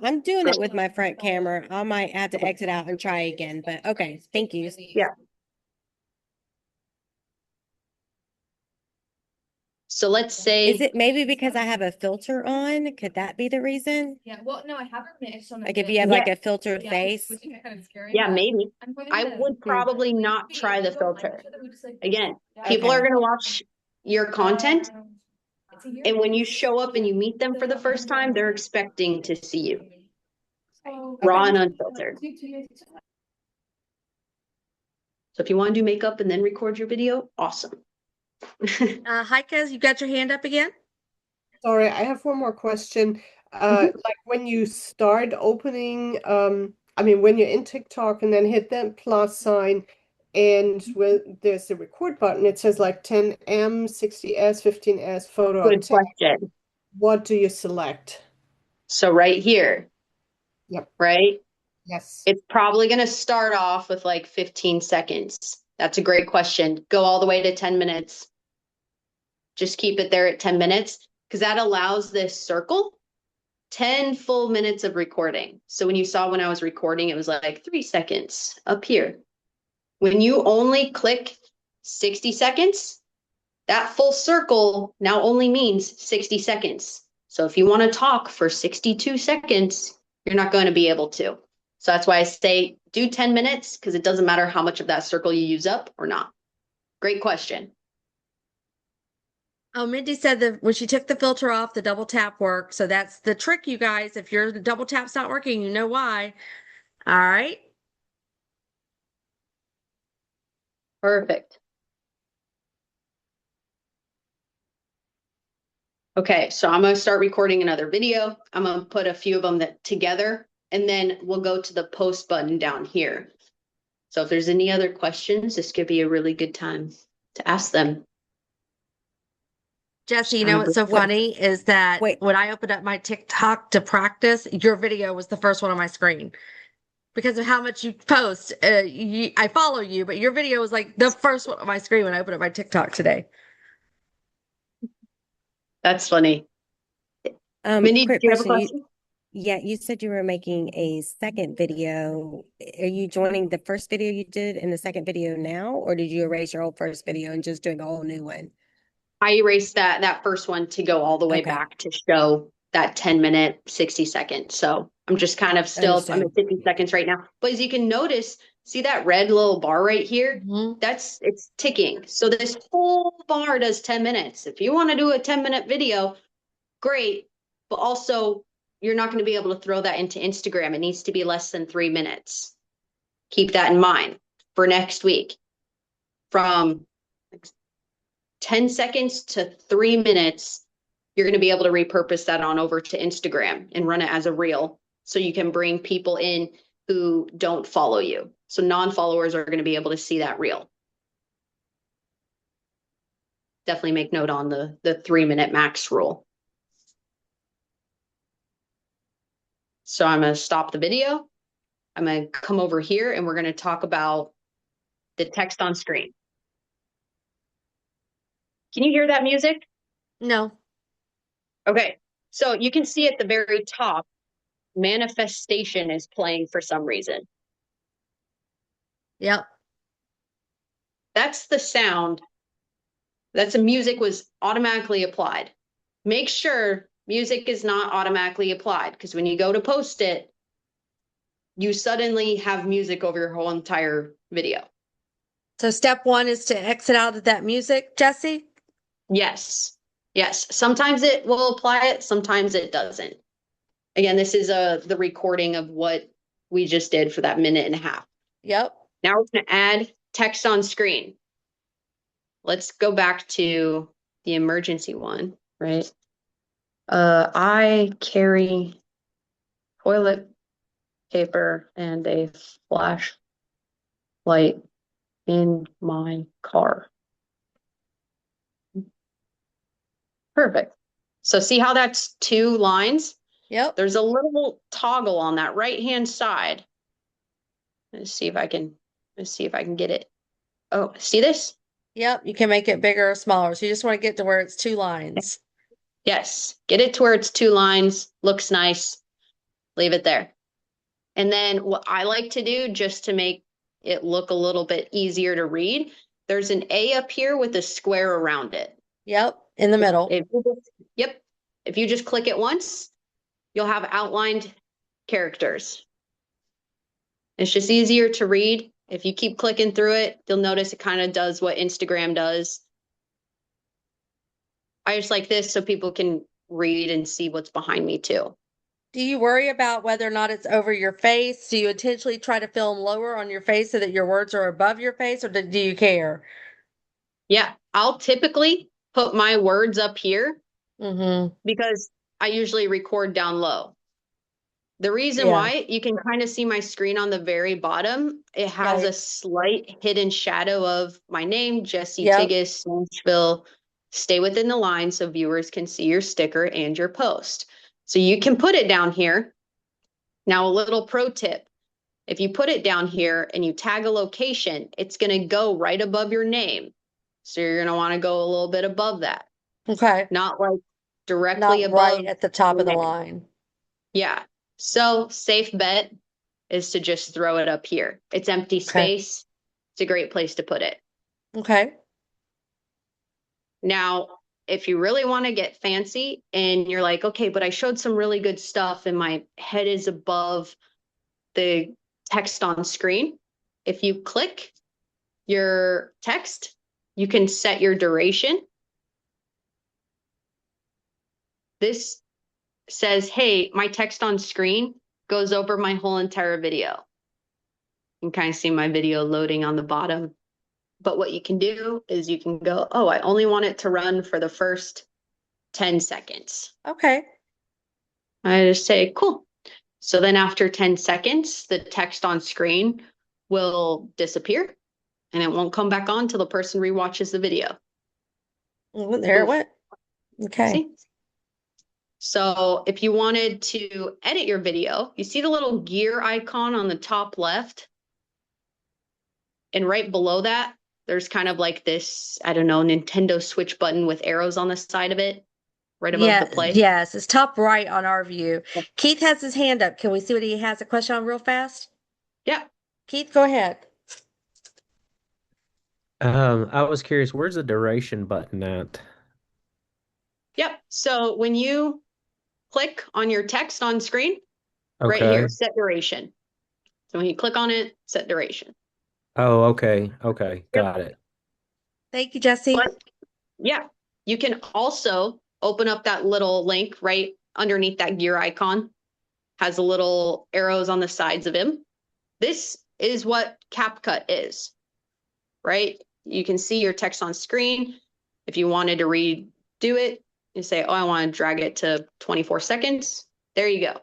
I'm doing it with my front camera. I might have to exit out and try again, but okay, thank you. Yeah. So let's Is say, it maybe because I have a filter on? Could that be the reason? Yeah, well, no, I have it on. Like if you have like a filtered face? yeah, maybe. I would probably not try the filter. Again, people are Okay. going to watch your content. And when you show up and you meet them for the first time, they're expecting to see you raw and unfiltered. So if you want to do makeup and then record your video, awesome. Heike, you got your hand up again? Sorry, I have one more question. Like when you start opening, I mean, when you're in TikTok and then hit that plus sign, and there's the record button, it says like 10M, 60S, 15S, photo Good of 10. question. What do you select? So right here, Yep. right? Yes. It's probably going to start off with like 15 seconds. That's a great question. Go all the way to 10 minutes. Just keep it there at 10 minutes because that allows this circle 10 full minutes of recording. So when you saw when I was recording, it was like 3 seconds up here. When you only click 60 seconds, that full circle now only means 60 seconds. So if you want to talk for 62 seconds, you're not going to be able to. So that's why I say do 10 minutes because it doesn't matter how much of that circle you use up or not. Great question. Oh, Mindy said that when she took the filter off, the double tap worked. So that's the trick, you guys. If your double tap's not working, you know why. All right. Perfect. Okay, so I'm going to start recording another video. I'm going to put a few of them together, and then we'll go to the post button down here. So if there's any other questions, this could be a really good time to ask them. Jessie, you know what's so funny is that when I opened up my TikTok to practice, your video was the first one on my screen because of how much you post. I follow you, but your video was like the first one on my screen when I opened up my TikTok today. That's funny. Mindy, do you have a question? You said you were making a second video. Are you joining the first video you did in the second video now, or did you erase your old first video and just doing a whole new one? I erased that first one to go all the way back to show that 10-minute, 60 seconds. So I'm just kind of still, I'm at 50 seconds right now. But as you can notice, see that red little bar right here? Mm-hmm. It's ticking. So this whole bar does 10 minutes. If you want to do a 10-minute video, great. But also, you're not going to be able to throw that into Instagram. It needs to be less than 3 minutes. Keep that in mind for next week. From 10 seconds to 3 minutes, you're going to be able to repurpose that on over to Instagram and run it as a reel so you can bring people in who don't follow you. So non-followers are going to be able to see that reel. Definitely make note on the 3-minute max rule. So I'm going to stop the video. I'm going to come over here and we're going to talk about the text on screen. Can you hear that music? No. Okay. So you can see at the very top, manifestation is playing for some reason. Yep. That's the sound That's a music was automatically applied. Make sure music is not automatically applied, because when you go to post it, you suddenly have music over your whole entire video. So step one is to exit out of that music, Jessie? Yes. Yes. Sometimes it will apply it, sometimes it doesn't. Again, this is the recording of what we just did for that minute and a half. Yep. Now we're going to add text on screen. Let's go back to the emergency one, right? I carry toilet paper and a flashlight in my car. Perfect. So see how that's 2 lines? Yep. There's a little toggle on that right-hand side. Let's see if I can get it. Oh, see this? Yep. You can make it bigger or smaller. So you just want to get to where it's 2 lines. Yes. Get it to where it's 2 lines. Looks nice. Leave it there. And then what I like to do, just to make it look a little bit easier to read, there's an A up here with a square around it. Yep. In the middle. Yep. If you just click it once, you'll have outlined characters. It's just easier to read. If you keep clicking through it, you'll notice it kind of does what Instagram does. I just like this so people can read and see what's behind me too. Do you worry about whether or not it's over your face? Do you intentionally try to film lower on your face so that your words are above your face, or do you care? Yeah, I'll typically put my words up here Mm-hmm. because I usually record down low. The reason Yeah. why, you can kind of see my screen on the very bottom. It has Right. a slight hidden shadow of my name, Jessie Yep. Tigges, Nashville. Stay within the line so viewers can see your sticker and your post. So you can put it down here. Now, a little pro tip. If you put it down here and you tag a location, it's going to go right above your name. So you're going to want to go a little bit above that. Okay. Not like directly Not above. right at the top your of the name. line. Yeah. So safe bet is to just throw it up here. It's empty space. It's a great place to put it. Okay. Now, if you really want to get fancy and you're like, okay, but I showed some really good stuff and my head is above the text on screen. If you click your text, you can set your duration. This says, hey, my text on screen goes over my whole entire video. You can kind of see my video loading on the bottom. But what you can do is you can go, oh, I only want it to run for the first 10 seconds. Okay. I just say, cool. So then after 10 seconds, the text on screen will disappear and it won't come back on till the person rewatches the video. Well, there it Oof. went. Okay. See? So if you wanted to edit your video, you see the little gear icon on the top left? And right below that, there's kind of like this, I don't know, Nintendo Switch button with arrows on the side of it, right above the play. Yes, it's top right on our view. Keith has his hand up. Can we see what he has a question on real fast? Yeah. Keith, go ahead. I was curious, where's the duration button at? Yep. So when you click on your text on screen, right Okay. here, set duration. So when you click on it, set duration. Oh, okay. Okay. Got it. Thank you, Jessie. But yeah, you can also open up that little link right underneath that gear icon. Has a little arrows on the sides of him. This is what CapCut is, right? You can see your text on screen. If you wanted to redo it, you say, oh, I want to drag it to 24 seconds. There you go.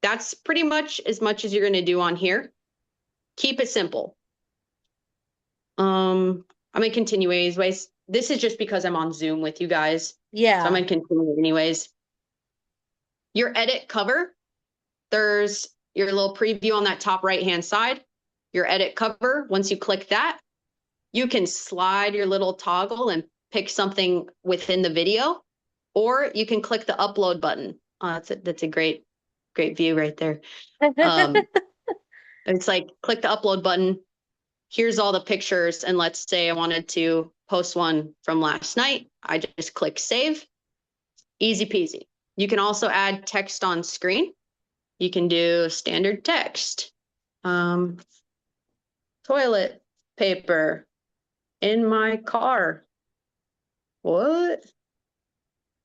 That's pretty much as you're going to do on here. Keep it simple. I'm going to continue anyways. This is just because I'm on Zoom with you guys. So Yeah. I'm going to continue anyways. Your edit cover, there's your little preview on that top right-hand side. Your edit cover, once you click that, you can slide your little toggle and pick something within the video, or you can click the upload button. That's a great view right there. It's like, click the upload button, here's all the pictures. And let's say I wanted to post one from last night. I just click save. Easy peasy. You can also add text on screen. You can do standard text. Toilet paper in my car. What?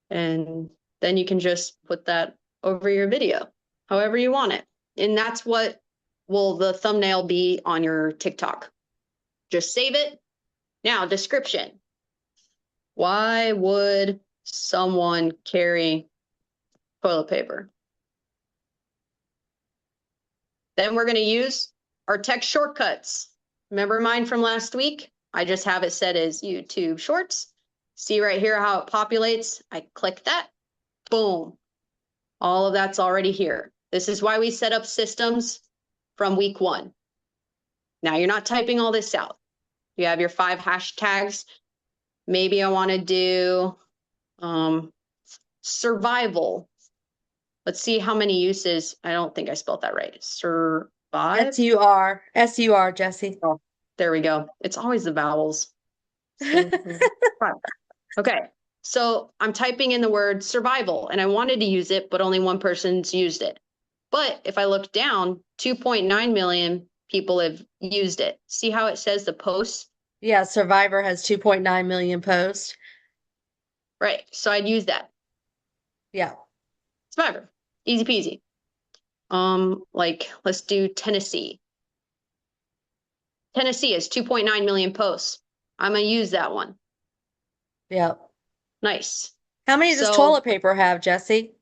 And then you can just put that over your video, however you want it. And that's what will the thumbnail be on your TikTok. Just save it. Now, description. Why would someone carry toilet paper? Then we're going to use our text shortcuts. Remember mine from last week? I just have it set as YouTube Shorts. See right here how it populates? I click that. Boom. All of that's already here. This is why we set up systems from week 1. Now you're not typing all this out. You have your 5 hashtags. Maybe I want to do survival. Let's see how many uses. I don't think I spelled that right. Survive. S-U-R. S-U-R, Jessie. Oh, there we go. It's always the vowels. Okay. So I'm typing in the word survival and I wanted to use it, but only one person's used it. But if I look down, 2.9 million people have used it. See how it says the posts? Yeah, Survivor has 2.9 million posts. Right. So I'd use that. Yeah. Survivor. Easy peasy. Like let's do Tennessee. Tennessee has 2.9 million posts. I'm going to use that one. Yeah. Nice. How many does toilet paper have, Jessie?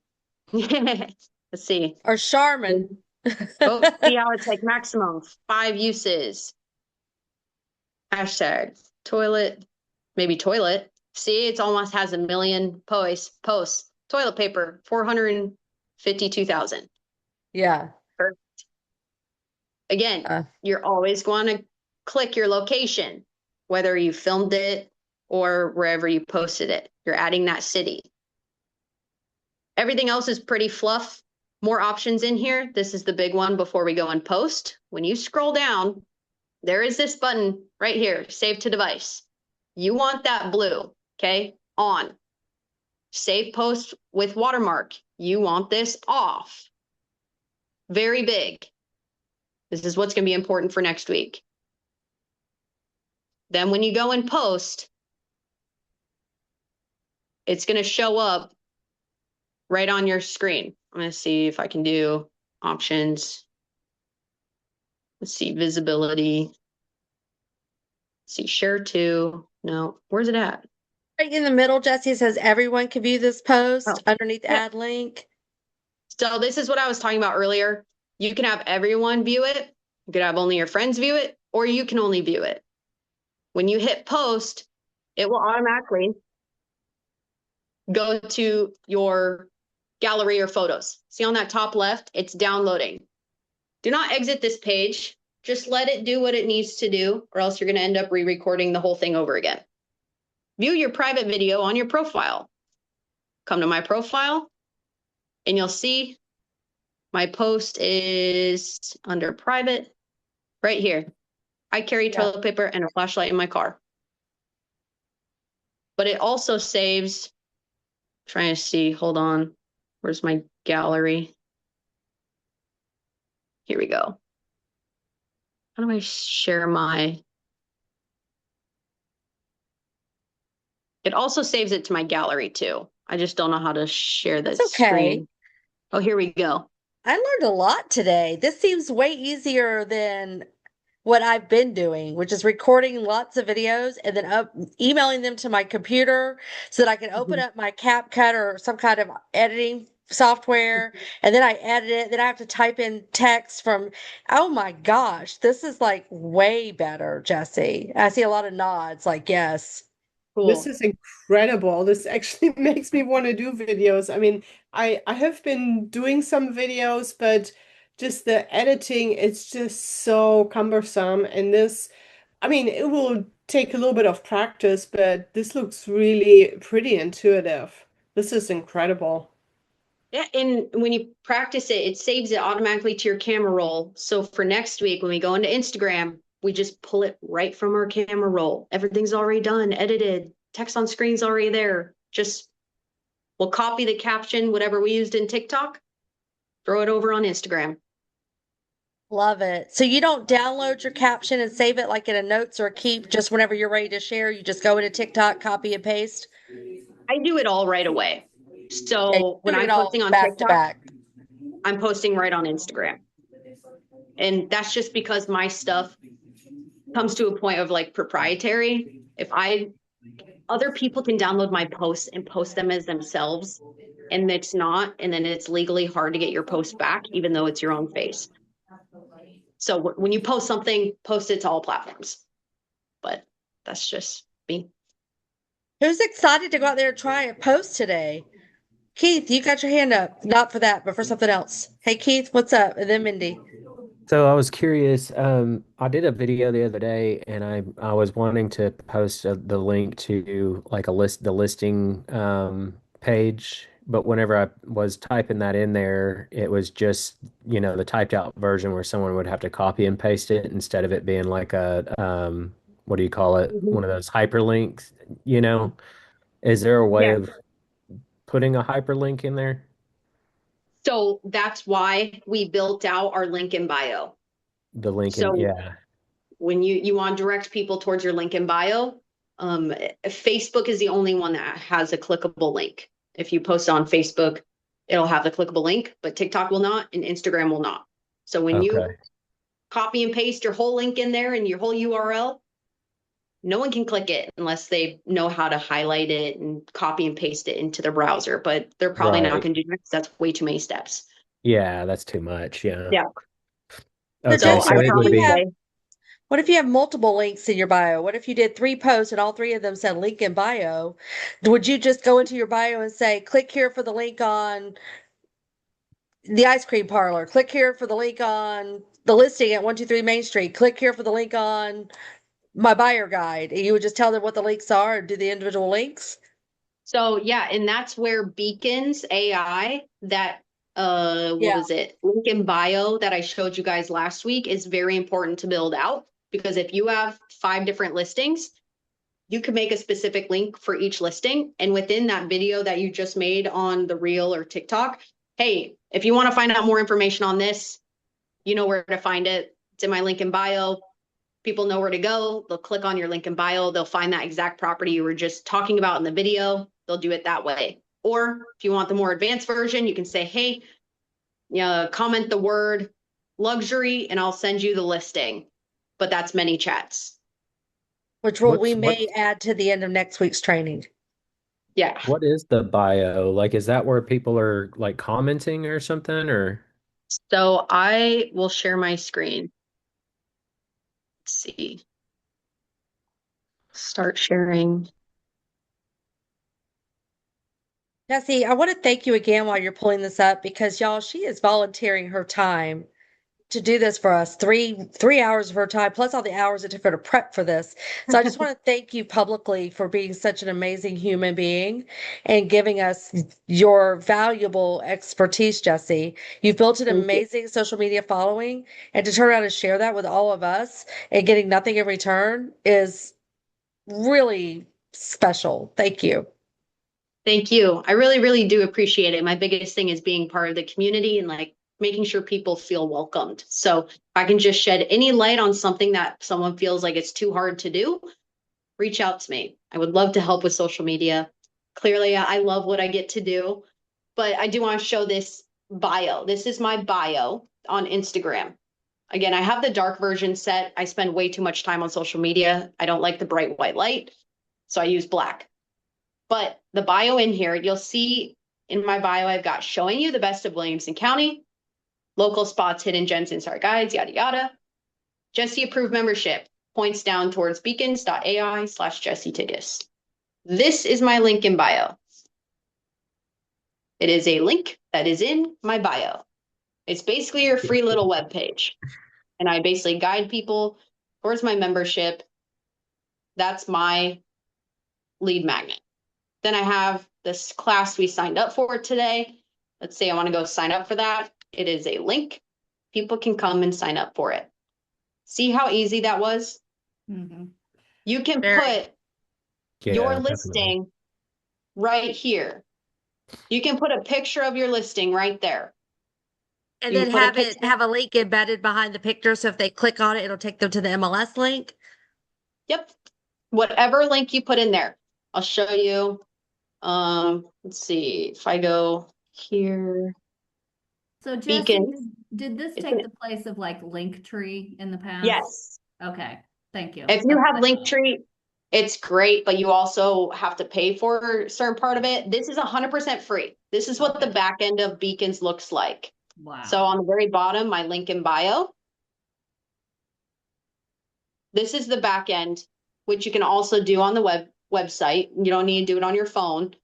Let's see. Or Charmin? Oh, see how it's like maximum 5 uses. Hashtag toilet, maybe toilet. See, it almost has 1 million posts. Toilet paper, 452,000. Yeah. Perfect. Again, you're always going to click your location, whether you filmed it or wherever you posted it. You're adding that city. Everything else is pretty fluff. More options in here. This is the big one before we go and post. When you scroll down, there is this button right here, save to device. You want that blue, okay? On. Save post with watermark. You want this off. Very big. This is what's going to be important for next week. Then when you go and post, it's going to show up right on your screen. I'm going to see if I can do options. Let's see, visibility. Let's see, share to. No, where's it at? Right in the middle, Jessie, it says everyone can view this post underneath yeah. add link. So this is what I was talking about earlier. You can have everyone view it. You could have only your friends view it, or you can only view it. When you hit post, it will automatically go to your gallery or photos. See on that top left, it's downloading. Do not exit this page. Just let it do what it needs to do, or else you're going to end up re-recording the whole thing over again. View your private video on your profile. Come to my profile, and you'll see my post is under private right here. I carry toilet paper and a flashlight in my car. But it also saves, trying to see, hold on. Where's my gallery? Here we go. How do I share my? It also saves it to my gallery too. I just don't know how to share that screen. Oh, here we go. I learned a lot today. This seems way easier than what I've been doing, which is recording lots of videos and then emailing them to my computer so that I can open up my CapCut or some kind of editing software, and then I edit it. Then I have to type in text from, oh my gosh, this is like way better, Jessie. I see a lot of nods, like, yes. Cool. This is incredible. This actually makes me want to do videos. I mean, I have been doing some videos, but just the editing, it's just so cumbersome. And this, I mean, it will take a little bit of practice, but this looks really pretty intuitive. This is incredible. Yeah, and when you practice it, it saves it automatically to your camera roll. So for next week, when we go into Instagram, We just pull it right from our camera roll. Everything's already done, edited, text on screen's already there. Just we'll copy the caption, whatever we used in TikTok, throw it over on Instagram. Love it. So you don't download your caption and save it like in a notes or a keep just whenever you're ready to share. You just go into TikTok, copy and paste. I do it all right away. Okay, So when do I'm it all posting on back to TikTok, back. I'm posting right on Instagram. And that's just because my stuff comes to a point of like proprietary. Other people can download my posts and post them as themselves, and it's not, and then it's legally hard to get your post back, even though it's your own face. So when you post something, post it to all platforms. But that's just me. Who's excited to go out there and try a post today? Keith, you got your hand up. Not for that, but for something else. Hey, Keith, what's up? And then Mindy. So I was curious. I did a video the other day, and I was wanting to post the link to like the listing page, but whenever I was typing that in there, it was just the typed out version where someone would have to copy and paste it instead of it being like a what do you call it? Mhm. One of those hyperlinks. You know, is there a way Yeah. of putting a hyperlink in there? So that's why we built out our link in bio. The link in, So yeah. when you want to direct people towards your link in bio, Facebook is the only one that has a clickable link. If you post on Facebook, it'll have the clickable link, but TikTok will not and Instagram will not. So when you Okay. copy and paste your whole link in there and your whole URL, no one can click it unless they know how to highlight it and copy and paste it into the browser, but they're probably not Right. going to do that because that's way too many steps. Yeah, that's too much. Yeah. Yeah. So Okay, So Jessie, I so would it what if would you probably be have say, what if you have multiple links in your bio? What if you did 3 posts and all 3 of them said link in bio? Would you just go into your bio and say, click here for the link on the ice cream parlor, click here for the link on the listing at 123 Main Street, click here for the link on my buyer guide? And you would just tell them what the links are and do the individual links? so yeah, and that's where Beacons AI, that what Yeah. was it? Link in bio that I showed you guys last week is very important to build out, because if you have 5 different listings, you could make a specific link for each listing. And within that video that you just made on the Reel or TikTok, hey, if you want to find out more information on this, you know where to find it. It's in my link in bio. People know where to go. They'll click on your link in bio. They'll find that exact property you were just talking about in the video. They'll do it that way. Or if you want the more advanced version, you can say, hey, comment the word luxury and I'll send you the listing. But that's many chats. Which what's we what may add to the end of next week's training. Yeah. what is the bio? Like, is that where people are like commenting or something or So I will share my screen. Let's see. Start sharing. Jessie, I want to thank you again while you're pulling this up because y'all, she is volunteering her time to do this for us. Three hours of her time, plus all the hours it took her to prep for this. So I just want to thank you publicly for being such an amazing human being and giving us your valuable expertise, Jessie. You've built an Thank you. amazing social media following, and to turn around and share that with all of us and getting nothing in return is really special. Thank you. Thank you. I really, really do appreciate it. My biggest thing is being part of the community and like making sure people feel welcomed. So if I can just shed any light on something that someone feels like it's too hard to do, reach out to me. I would love to help with social media. Clearly, I love what I get to do, but I do want to show this bio. This is my bio on Instagram. Again, I have the dark version set. I spend way too much time on social media. I don't like the bright white light, so I use black. But the bio in here, you'll see in my bio, I've got showing you the best of Williamson County, local spots, hidden gems, insider guides, yada, yada. Jessie approved membership, points down towards beacons.ai/Jessie Tigges. This is my link in bio. It is a link that is in my bio. It's basically your free little web page. And I basically guide people towards my membership. That's my lead magnet. Then I have this class we signed up for today. Let's say I want to go sign up for that. It is a link. People can come and sign up for it. See how easy that was? Mhm. You can Very. put your Yeah, definitely. listing right here. You can put a picture of your listing right there. And You then put a have it picture. have a link embedded behind the picture. So if they click on it, it'll take them to the MLS link. Yep. Whatever link you put in there. I'll show you. Let's see if I go here. So Jessie, Beacon. did this It's take an- the place of like Linktree in the past? Yes. Okay, thank you. If you That's have what I thought. Linktree, it's great, but you also have to pay for a certain part of it. This is 100% free. This is what the Okay. back end of Beacons looks like. Wow. So on the very bottom, my link in bio. This is the back end, which you can also do on the website. You don't need to do it on your phone.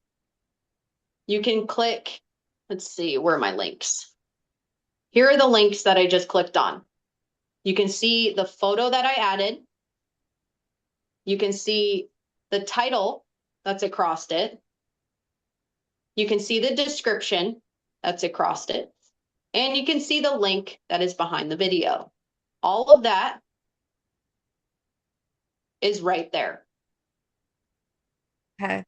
You can click, let's see, where are my links? Here are the links that I just clicked on. You can see the photo that I added. You can see the title that's across it. You can see the description that's across it. And you can see the link that is behind the video. All of that is right there. Okay.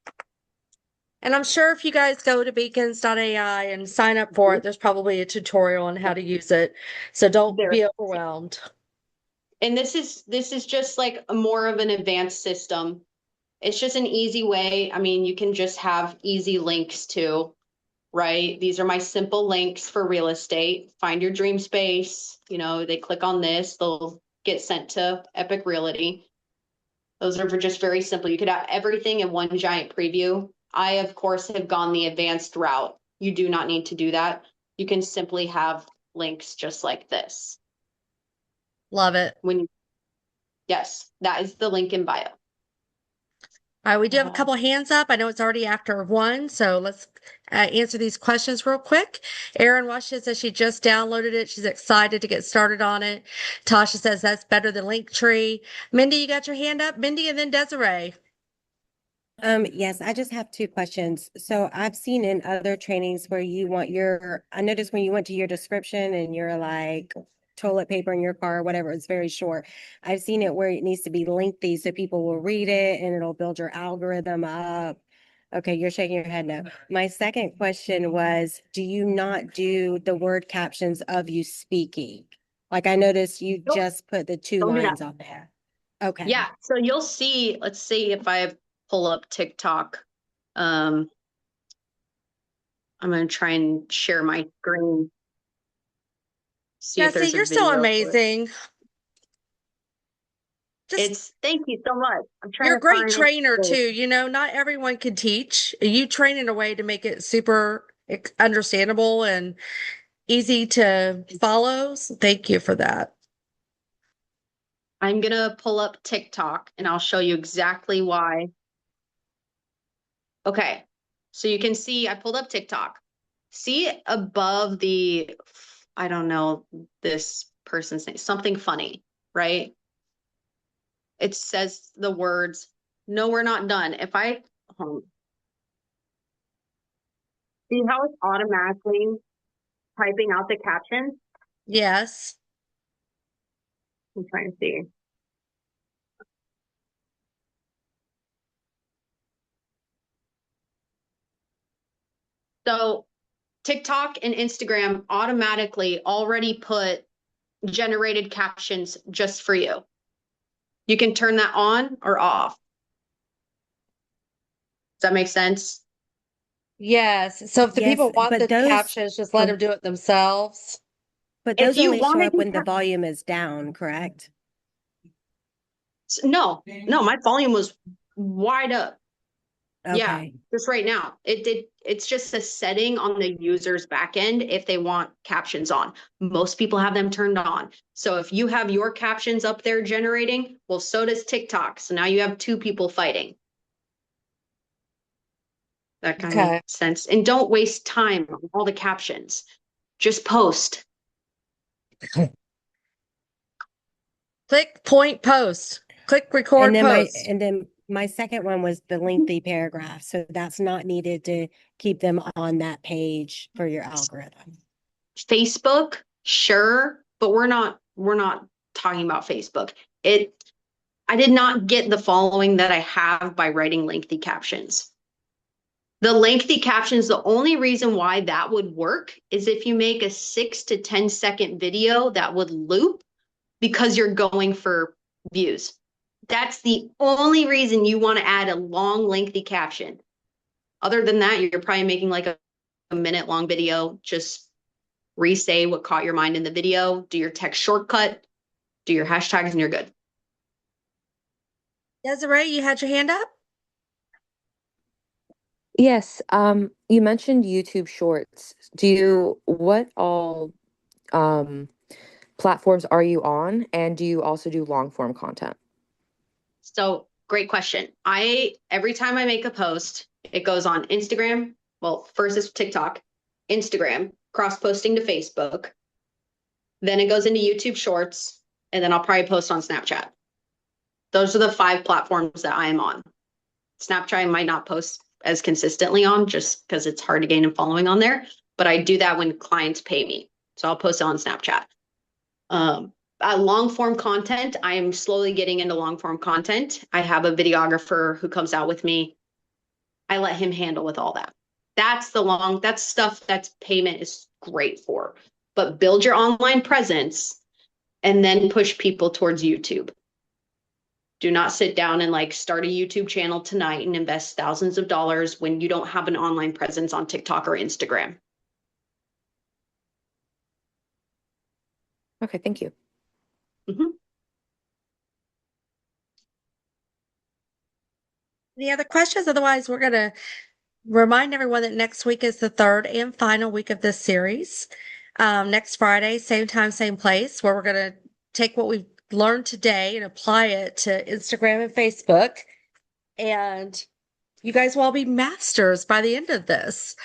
And I'm sure if you guys go to beacons.ai and sign up for it, there's probably a tutorial on how to use it. So don't There. be overwhelmed. And this is just like a more of an advanced system. It's just an easy way. I mean, you can just have easy links too, right? These are my simple links for real estate. Find your dream space. You know, they click on this, they'll get sent to Epique Realty. Those are just very simple. You could have everything in one giant preview. I, of course, have gone the advanced route. You do not need to do that. You can simply have links just like this. Love it. Yes, that is the link in bio. All right, we do have a couple hands up. I know it's already after 1, so let's answer these questions real quick. Erin Washes says she just downloaded it. She's excited to get started on it. Tasha says that's better than Linktree. Mindy, you got your hand up? Mindy and then Desiree. Yes, I just have 2 questions. So I've seen in other trainings where I noticed when you went to your description and you're like toilet paper in your car, or whatever, it's very short. I've seen it where it needs to be lengthy so people will read it and it'll build your algorithm up. Okay, you're shaking your head no. My second question was, do you not do the word captions of you speaking? Like I noticed you Nope. just put the 2 Don't do that. lines on there. Okay. Yeah, so you'll see, let's see if I pull up TikTok. I'm going to try and share my screen. See if Jessie, there's a you're so video. amazing. Thank you so much. I'm trying You're a to great find trainer it. too. You know, not everyone can teach. You train in a way to make it super understandable and easy to follow. So thank you for that. I'm going to pull up TikTok and I'll show you exactly why. Okay, so you can see I pulled up TikTok. See above the, I don't know this person's name, something funny, right? It says the words, no, we're not done. If I, see how it's automatically typing out the caption? Yes. I'm trying to see. So TikTok and Instagram automatically already put generated captions just for you. You can turn that on or off. Does that make sense? Yes. So if the people want but the those- captions, just let them do it themselves. But If those you only show wanna up do when the cap- volume is down, correct? No, my volume was wide up. Yeah, Okay. just right now. It's just a setting on the user's back end if they want captions on. Most people have them turned on. So if you have your captions up there generating, well, so does TikTok. So now you have 2 people fighting. That kind of makes sense. And don't waste time on all the captions. Just post. Click, point, post. Click, record, post. And then my second one was the lengthy paragraph. So that's not needed to keep them on that page for your algorithm. Facebook, sure, but we're not talking about Facebook. I did not get the following that I have by writing lengthy captions. The lengthy captions, the only reason why that would work is if you make a 6 to 10-second video that would loop because you're going for views. That's the only reason you want to add a long, lengthy caption. Other than that, you're probably making like a minute long video. Just re-say what caught your mind in the video, do your text shortcut, do your hashtags, and you're good. Desiree, you had your hand up? Yes, you mentioned YouTube Shorts. What all platforms are you on? And do you also do long form content? So great question. Every time I make a post, it goes on Instagram. Well, first is TikTok, Instagram, cross-posting to Facebook. Then it goes into YouTube Shorts, and then I'll probably post on Snapchat. Those are the 5 platforms that I am on. Snapchat I might not post as consistently on just because it's hard to gain a following on there, but I do that when clients pay me. So I'll post it on Snapchat. Long form content, I am slowly getting into long form content. I have a videographer who comes out with me. I let him handle with all that. That's stuff that's payment is great for. But build your online presence and then push people towards YouTube. Do not sit down and like start a YouTube channel tonight and invest thousands of dollars when you don't have an online presence on TikTok or Instagram. Okay, thank you. Any other questions? Otherwise, we're going to remind everyone that next week is the 3rd and final week of this series. Next Friday, same time, same place, where we're going to take what we've learned today and apply it to Instagram and Facebook. And you guys will all be masters by the end of this.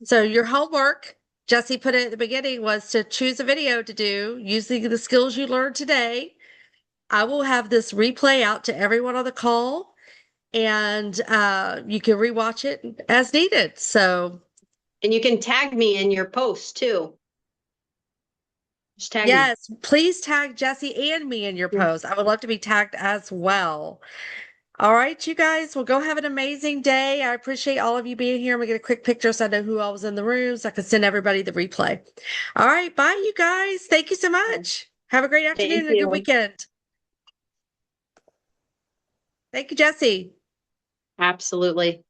So your homework, Jessie put it at the beginning, was to choose a video to do using the skills you learned today. I will have this replay out to everyone on the call, and you can rewatch it as needed. So, and you can tag me in your post too. Just tag me. Please tag Jessie and me in your post. I would love to be tagged as well. All right, you guys, well, go have an amazing day. I appreciate all of you being here. I'm gonna get a quick picture so I know who all was in the room so I can send everybody the replay. All right, bye, you guys. Thank you so much. Have a great afternoon and a good weekend. Thank you, Jessie. Absolutely.